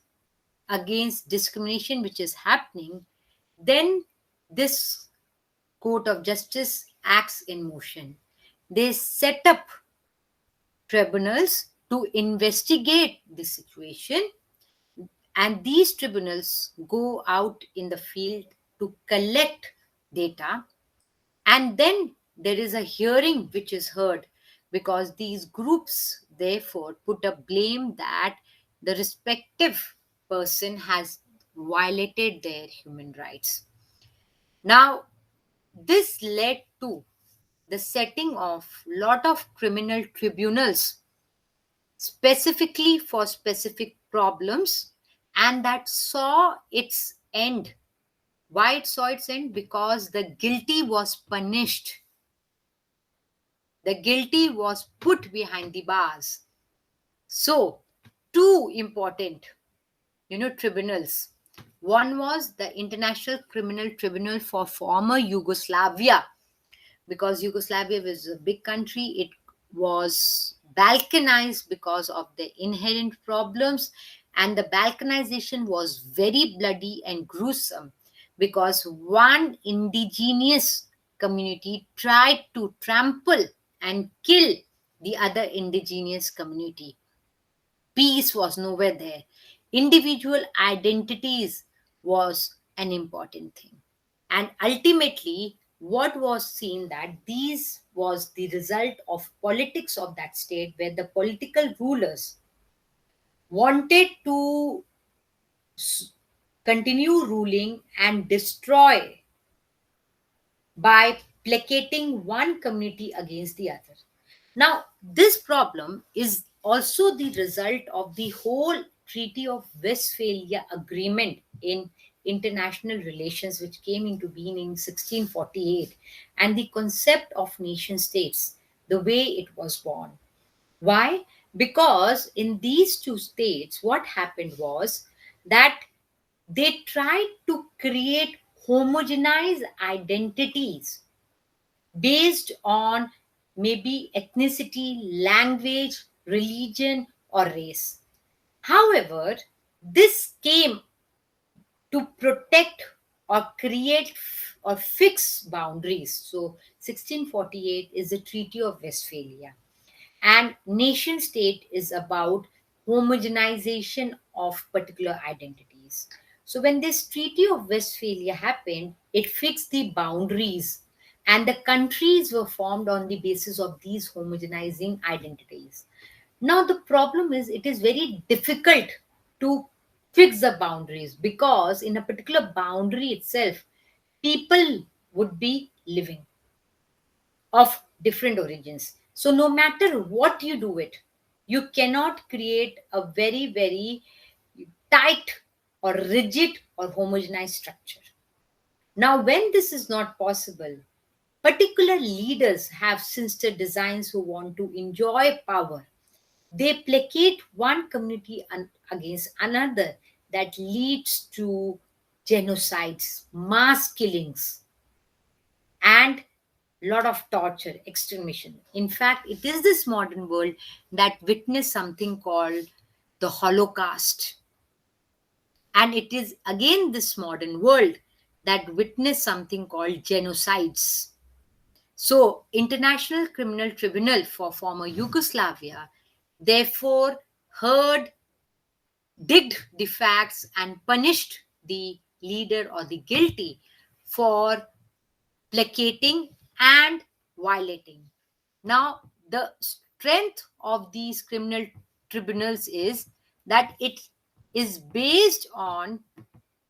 against discrimination which is happening, then this court of justice acts in motion. They set up tribunals to investigate the situation, and these tribunals go out in the field to collect data, and then there is a hearing which is heard, because these groups therefore put a blame that the respective person has violated their human rights. Now this led to the setting of lot of criminal tribunals specifically for specific problems, and that saw its end. Why it saw its end? Because the guilty was punished, the guilty was put behind the bars. So two important tribunals. One was the International Criminal Tribunal for former Yugoslavia, because Yugoslavia was a big country. It was balkanized because of the inherent problems, and the balkanization was very bloody and gruesome because one indigenous community tried to trample and kill the other indigenous community. Peace was nowhere there. Individual identities was an important thing. And ultimately, what was seen that these was the result of politics of that state, where the political rulers wanted to s- continue ruling and destroy by placating one community against the other. Now, this problem is also the result of the whole Treaty of Westphalia Agreement in international relations, which came into being in 1648, and the concept of nation states, the way it was born. Why? Because in these two states, what happened was that they tried to create homogenized identities based on maybe ethnicity, language, religion, or race. However, this came to protect or create or fix boundaries. So, 1648 is the Treaty of Westphalia, and nation state is about homogenization of particular identities. So when this Treaty of Westphalia happened, it fixed the boundaries, and the countries were formed on the basis of these homogenizing identities. Now the problem is it is very difficult to fix the boundaries, because in a particular boundary itself people would be living of different origins. So no matter what you do it, you cannot create a very, very tight or rigid or homogenized structure. Now, when this is not possible, particular leaders have sinister designs who want to enjoy power. They placate one community against another, that leads to genocides, mass killings, and lot of torture, extermination. In fact, it is this modern world that witnessed something called the Holocaust. And it is again this modern world that witnessed something called genocides. So, International Criminal Tribunal for former Yugoslavia therefore heard, digged the facts, and punished the leader or the guilty for placating and violating. Now, the strength of these criminal tribunals is that it is based on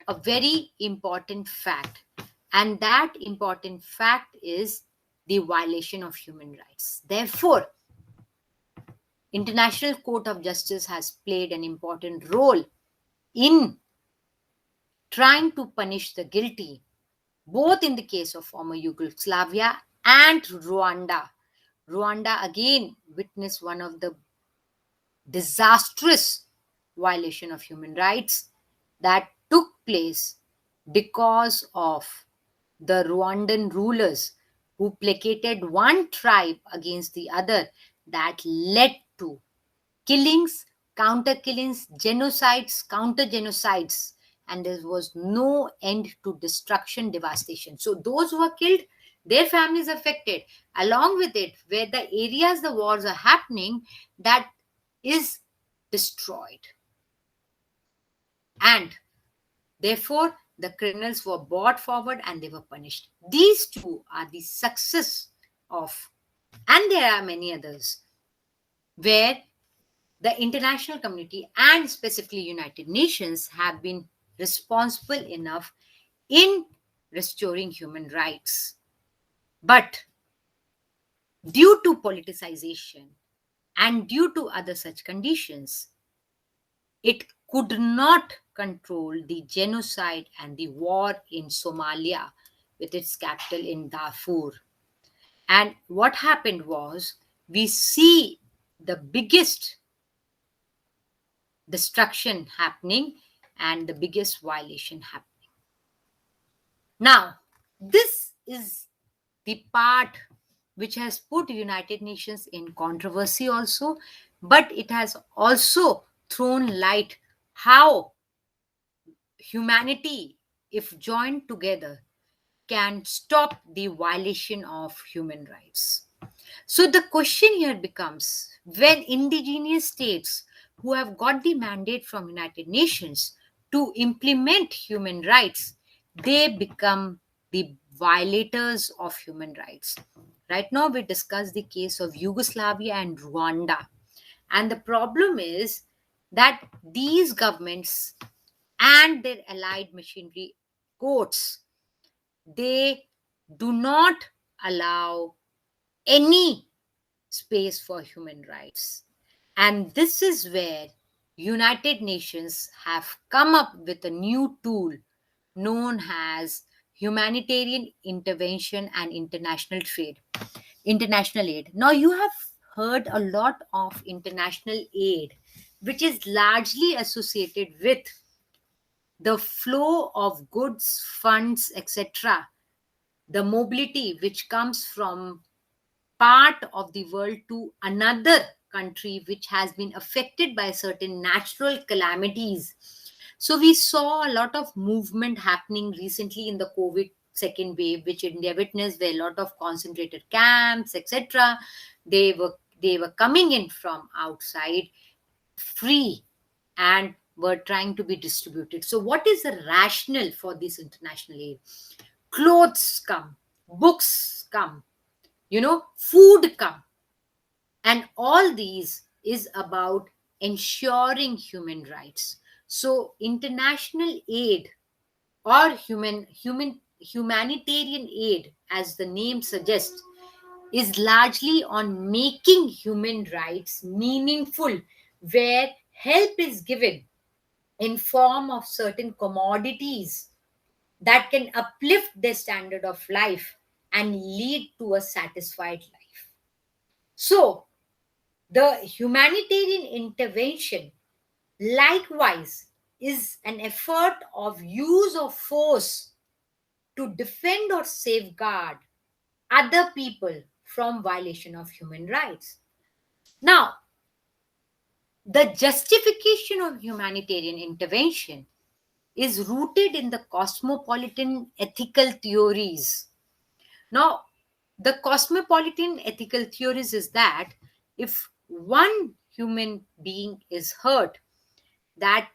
a very important fact, and that important fact is the violation of human rights. Therefore, International Court of Justice has played an important role in trying to punish the guilty, both in the case of former Yugoslavia and Rwanda. Rwanda again witnessed one of the disastrous violation of human rights that took place because of the Rwandan rulers who placated one tribe against the other, that led to killings, counter killings, genocides, counter genocides, and there was no end to destruction, devastation. So, those who are killed, their families affected. Along with it, where the areas the wars are happening, that is destroyed. And therefore, the criminals were brought forward and they were punished. These two are the success of, and there are many others, where the international community and specifically United Nations have been responsible enough in restoring human rights. But due to politicization and due to other such conditions, it could not control the genocide and the war in Somalia with its capital in Darfur. And what happened was, we see the biggest destruction happening and the biggest violation happening. Now, this is the part which has put United Nations in controversy also, but it has also thrown light how humanity, if joined together, can stop the violation of human rights. So the question here becomes, when indigenous states who have got the mandate from United Nations to implement human rights, they become the violators of human rights. Right now we discuss the case of Yugoslavia and Rwanda. And the problem is that these governments and their allied machinery courts, they do not allow any space for human rights. And this is where United Nations have come up with a new tool known as humanitarian intervention and international aid. Now you have heard a lot of international aid, which is largely associated with the flow of goods, funds, etc., the mobility which comes from part of the world to another country which has been affected by certain natural calamities. So we saw a lot of movement happening recently in the COVID second wave, which India witnessed, where a lot of concentrated camps, etc. They were coming in from outside free and were trying to be distributed. So what is the rationale for this international aid? Clothes come, books come, food come, and all these is about ensuring human rights. So international aid or humanitarian aid, as the name suggests, is largely on making human rights meaningful, where help is given in form of certain commodities that can uplift their standard of life and lead to a satisfied life. So, the humanitarian intervention, likewise, is an effort of use of force to defend or safeguard other people from violation of human rights. Now, the justification of humanitarian intervention is rooted in the cosmopolitan ethical theories. Now, The cosmopolitan ethical theories is that if one human being is hurt, that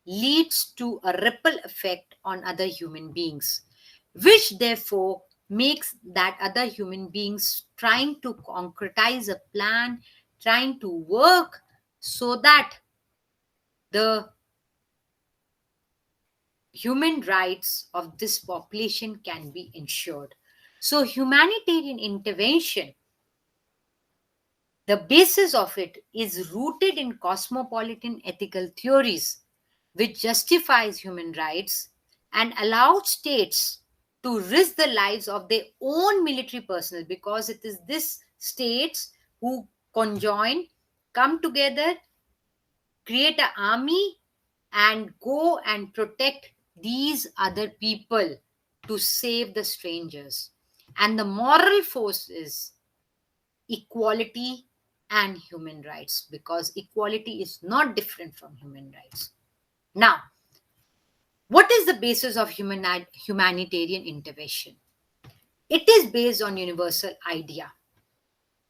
leads to a ripple effect on other human beings, which therefore makes that other human beings trying to concretize a plan, trying to work so that the human rights of this population can be ensured. So, humanitarian intervention, the basis of it is rooted in cosmopolitan ethical theories, which justifies human rights and allows states to risk the lives of their own military personnel, because it is this states who conjoin, come together, create an army, and go and protect these other people to save the strangers. And the moral force is equality and human rights, because equality is not different from human rights. Now, what is the basis of humanitarian intervention? It is based on universal idea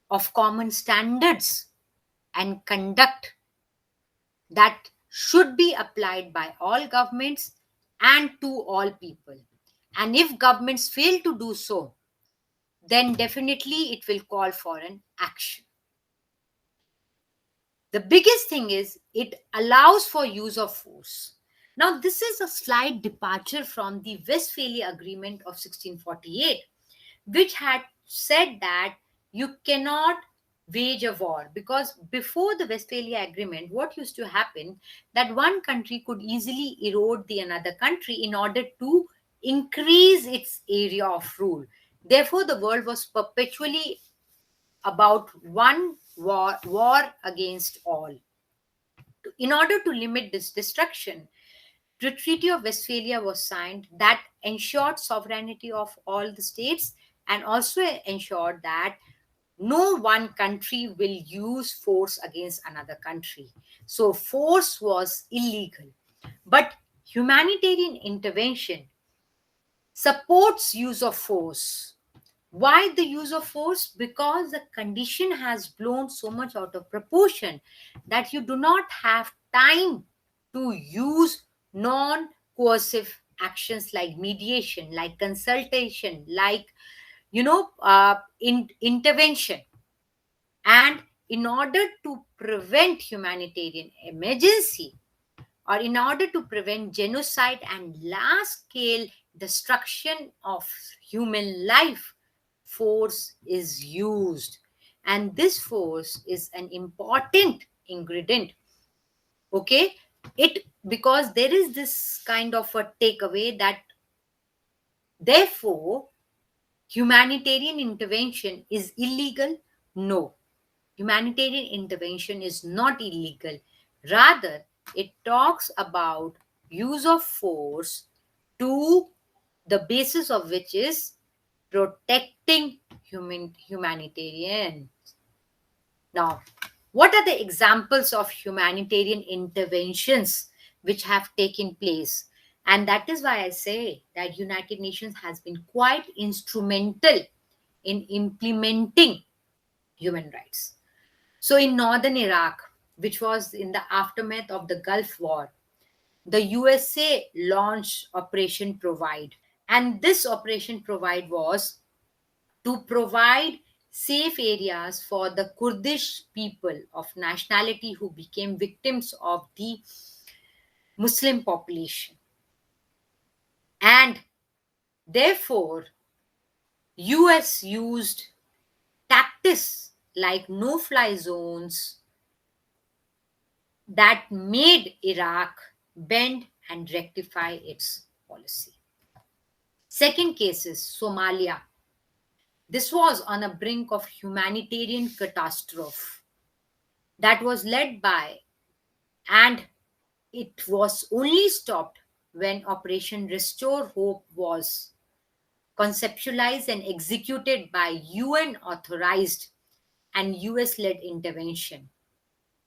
of common standards and conduct that should be applied by all governments and to all people. And if governments fail to do so, then definitely it will call for an action. The biggest thing is it allows for use of force. Now, this is a slight departure from the Westphalia Agreement of 1648, which had said that you cannot wage a war, because before the Westphalia Agreement, what used to happen, that one country could easily erode the another country in order to increase its area of rule. Therefore, the world was perpetually about one war against all. In order to limit this destruction, the Treaty of Westphalia was signed that ensured sovereignty of all the states and also ensured that no one country will use force against another country. So, force was illegal. But humanitarian intervention supports use of force. Why the use of force? Because the condition has blown so much out of proportion that you do not have time to use non coercive actions like mediation, like consultation, like intervention. And in order to prevent humanitarian emergency, or in order to prevent genocide and large scale destruction of human life, force is used. And this force is an important ingredient. Okay? It, because there is this kind of a takeaway that therefore humanitarian intervention is illegal. No, humanitarian intervention is not illegal. Rather, it talks about use of force to the basis of which is protecting humanitarian. Now, what are the examples of humanitarian interventions which have taken place? And that is why I say that United Nations has been quite instrumental in implementing human rights. So, in northern Iraq, which was in the aftermath of the Gulf War, the USA launched Operation Provide. And this Operation Provide was to provide safe areas for the Kurdish people of nationality who became victims of the Muslim population. And therefore, US used tactics like no-fly zones that made Iraq bend and rectify its policy. Second case is Somalia. This was on a brink of humanitarian catastrophe that was led by, and it was only stopped when Operation Restore Hope was conceptualized and executed by UN authorized and US led intervention.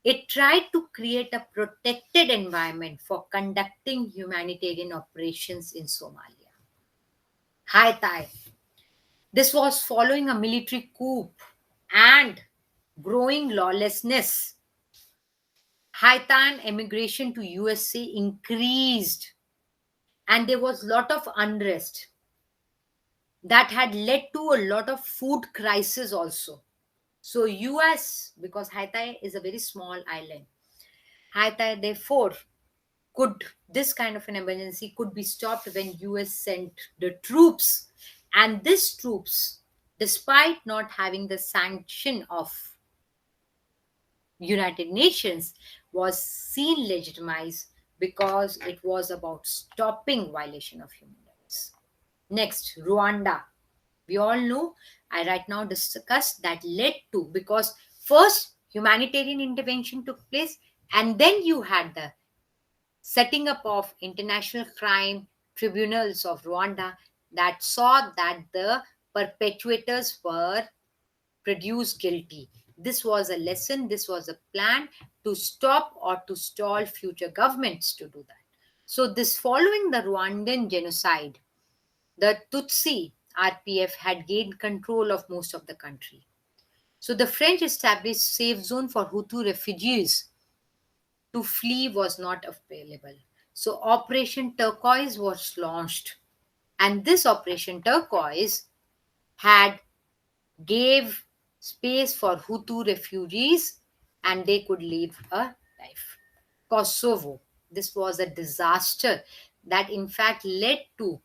It tried to create a protected environment for conducting humanitarian operations in Somalia. Hai Thai. This was following a military coup and growing lawlessness. Haitian immigration to USA increased, and there was lot of unrest that had led to a lot of food crisis also. So US, because Haiti is a very small island, Haiti therefore could, this kind of an emergency could be stopped when US sent the troops. And these troops, despite not having the sanction of United Nations, was seen legitimized because it was about stopping violation of human rights. Next, Rwanda. We all know, I right now discussed that led to, because first humanitarian intervention took place, and then you had the setting up of international crime tribunals of Rwanda that saw that the perpetrators were produced guilty. This was a lesson, this was a plan to stop or to stall future governments to do that. So, this following the Rwandan genocide, the Tutsi RPF had gained control of most of the country. So, the French established safe zone for Hutu refugees to flee was not available. So Operation Turquoise was launched, and this Operation Turquoise had gave space for Hutu refugees and they could live a life. Kosovo, this was a disaster that in fact led to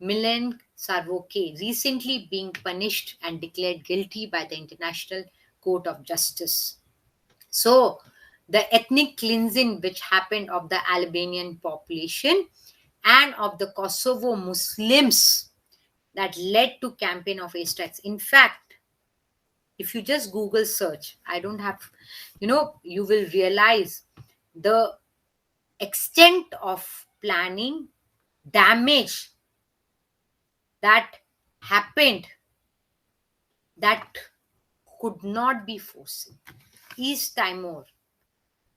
Milan Sarvoke recently being punished and declared guilty by the International Court of Justice. So, the ethnic cleansing which happened of the Albanian population and of the Kosovo Muslims that led to campaign of airstrikes. In fact, if you just Google search, I don't have, you will realize the extent of planning, damage that happened that could not be foreseen. East Timor.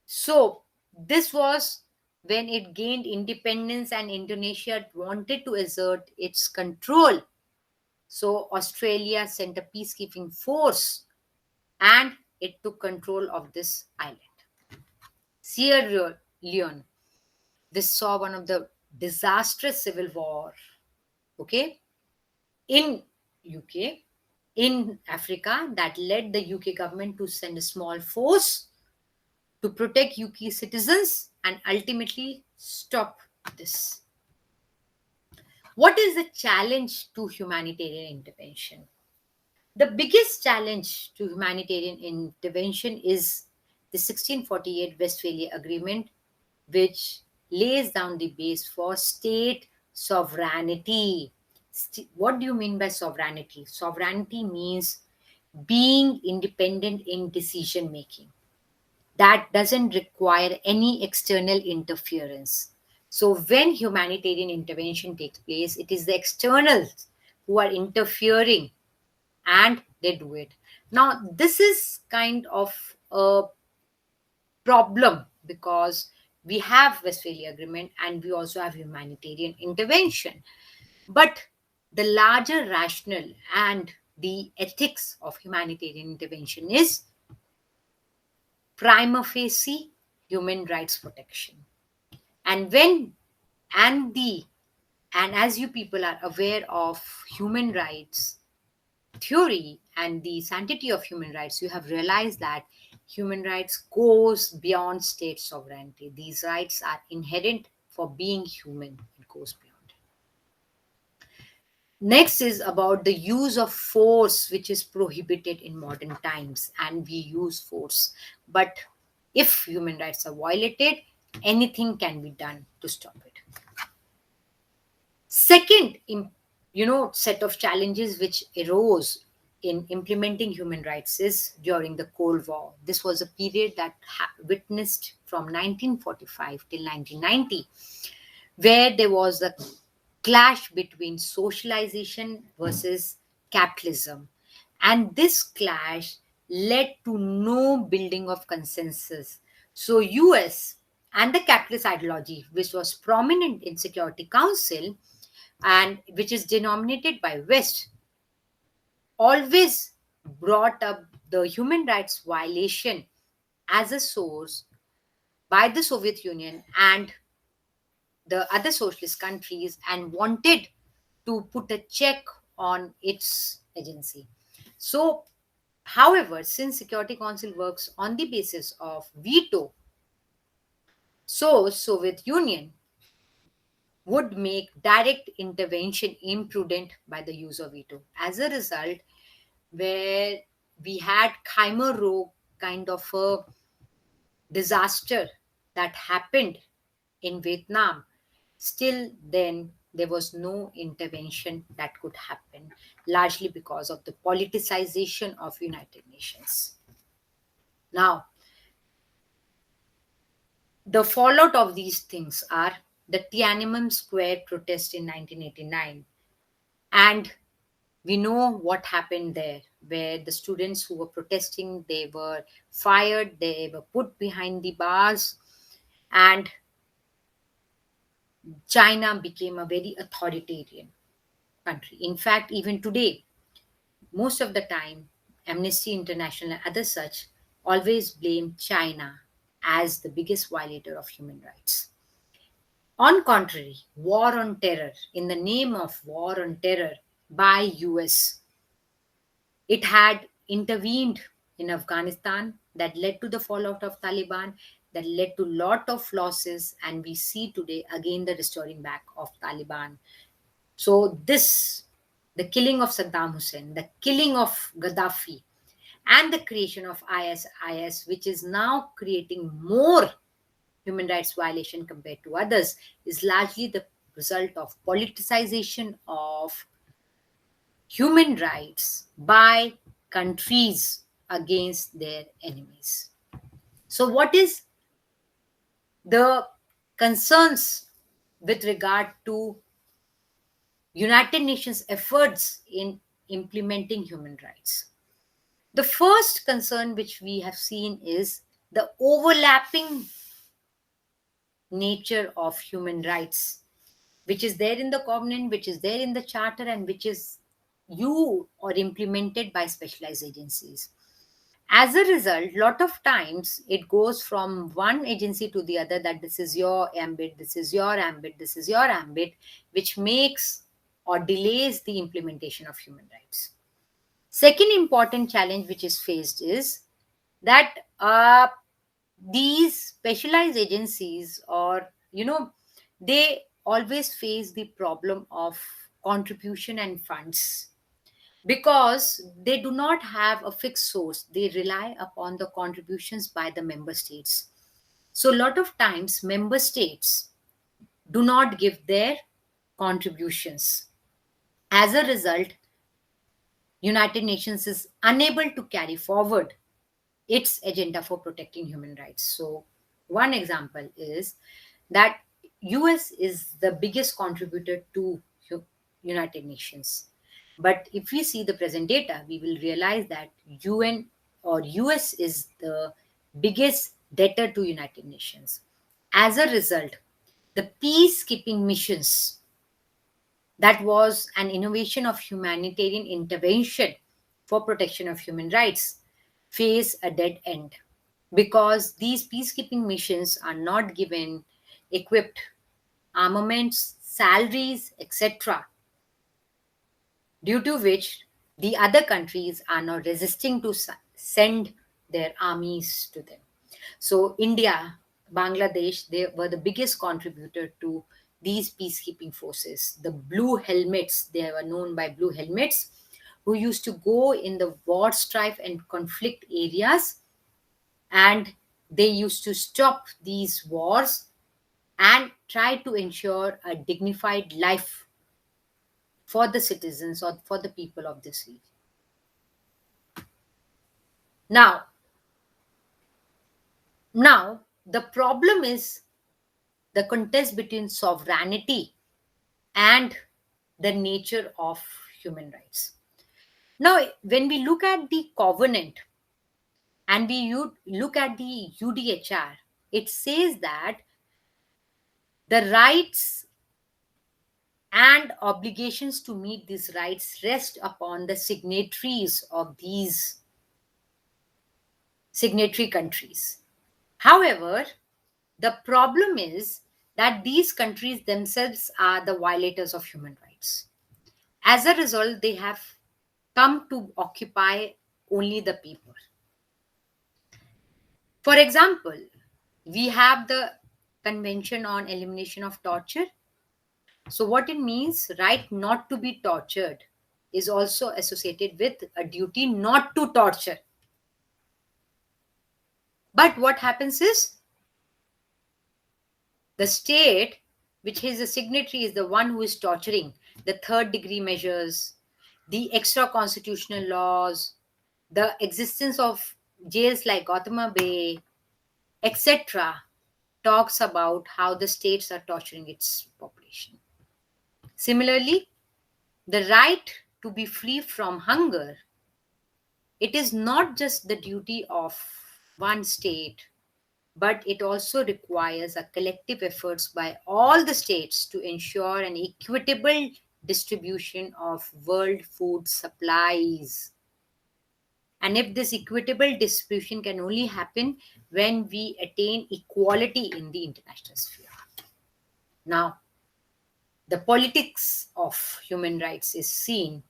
So, this was when it gained independence and Indonesia wanted to assert its control. So, Australia sent a peacekeeping force and it took control of this island. Sierra Leone, this saw one of the disastrous civil war, okay, in UK, in Africa, that led the UK government to send a small force to protect UK citizens and ultimately stop this. What is the challenge to humanitarian intervention? The biggest challenge to humanitarian intervention is the 1648 Westphalia Agreement, which lays down the base for state sovereignty. What do you mean by sovereignty? Sovereignty means being independent in decision making that doesn't require any external interference. So, when humanitarian intervention takes place, it is the externals who are interfering and they do it. Now, this is kind of a problem because we have Westphalia Agreement and we also have humanitarian intervention. But the larger rationale and the ethics of humanitarian intervention is prima facie human rights protection. And when and the and as you people are aware of human rights theory and the sanctity of human rights, you have realized that human rights goes beyond state sovereignty. These rights are inherent for being human. It goes beyond. Next is about the use of force, which is prohibited in modern times, and we use force. But if human rights are violated, anything can be done to stop it. Second, set of challenges which arose in implementing human rights is during the Cold War. This was a period that witnessed from 1945 till 1990, where there was a clash between socialization versus capitalism. And this clash led to no building of consensus. So US and the capitalist ideology, which was prominent in Security Council and which is denominated by West, always brought up the human rights violation as a source by the Soviet Union and the other socialist countries and wanted to put a check on its agency. So, however, since Security Council works on the basis of veto, so Soviet Union would make direct intervention imprudent by the use of veto. As a result, where we had Khmer Rouge kind of a disaster that happened in Vietnam, still then there was no intervention that could happen, largely because of the politicization of United Nations. Now, the fallout of these things are the Tiananmen Square protest in 1989, and we know what happened there, where the students who were protesting, they were fired, they were put behind the bars, and China became a very authoritarian country. In fact, even today, most of the time, Amnesty International and other such always blame China as the biggest violator of human rights. On contrary, war on terror, in the name of war on terror by US, it had intervened in Afghanistan that led to the fallout of Taliban, that led to lot of losses, and we see today again the restoring back of Taliban. So this, the killing of Saddam Hussein, the killing of Gaddafi, and the creation of ISIS, which is now creating more human rights violation compared to others, is largely the result of politicization of human rights by countries against their enemies. So, what is the concerns with regard to United Nations efforts in implementing human rights? The first concern which we have seen is the overlapping nature of human rights, which is there in the covenant, which is there in the charter, and which is you or implemented by specialized agencies. As a result, lot of times it goes from one agency to the other, that this is your ambit, this is your ambit, this is your ambit, which makes or delays the implementation of human rights. Second important challenge which is faced is that these specialized agencies, or they always face the problem of contribution and funds, because they do not have a fixed source. They rely upon the contributions by the member states. So a lot of times member states do not give their contributions. As a result, United Nations is unable to carry forward its agenda for protecting human rights. So one example is that US is the biggest contributor to United Nations. But if we see the present data, we will realize that UN or US is the biggest debtor to United Nations. As a result, the peacekeeping missions, that was an innovation of humanitarian intervention for protection of human rights, face a dead end, because these peacekeeping missions are not given equipped armaments, salaries, etc., due to which the other countries are now resisting to send their armies to them. So, India, Bangladesh, they were the biggest contributor to these peacekeeping forces. The blue helmets, they were known by blue helmets, who used to go in the war strife and conflict areas, and they used to stop these wars and try to ensure a dignified life for the citizens or for the people of this region. Now, now the problem is the contest between sovereignty and the nature of human rights. Now, when we look at the covenant and look at the UDHR, it says that the rights and obligations to meet these rights rest upon the signatories of these signatory countries. However, the problem is that these countries themselves are the violators of human rights. As a result, they have come to occupy only the people. For example, we have the Convention on Elimination of Torture. So, what it means, right not to be tortured, is also associated with a duty not to torture. But what happens is the state, which is a signatory, is the one who is torturing. The third degree measures, the extra constitutional laws, the existence of jails like Gautama Bay, etc., talks about how the states are torturing its population. Similarly, the right to be free from hunger, it is not just the duty of one state, but it also requires a collective efforts by all the states to ensure an equitable distribution of world food supplies. And if this equitable distribution can only happen when we attain equality in the international sphere. Now, the politics of human rights is seen.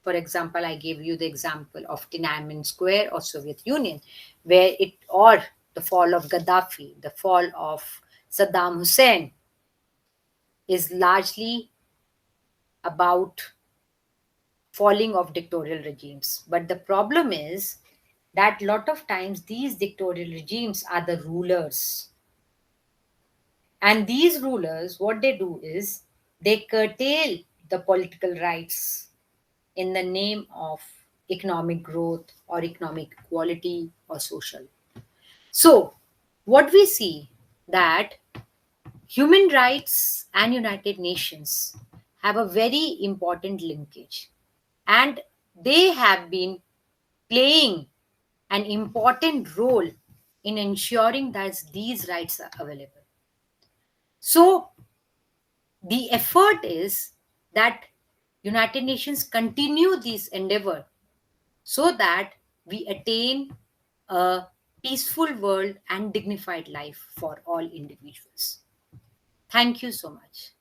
For example, I gave you the example of Tiananmen Square or Soviet Union, where it, or the fall of Gaddafi, the fall of Saddam Hussein, is largely about falling of dictatorial regimes. But the problem is that a lot of times these dictatorial regimes are the rulers. And these rulers, what they do is they curtail the political rights in the name of economic growth or economic equality or social. So, what we see that human rights and United Nations have a very important linkage, and they have been playing an important role in ensuring that these rights are available. So, the effort is that United Nations continue this endeavor so that we attain a peaceful world and dignified life for all individuals. Thank you so much.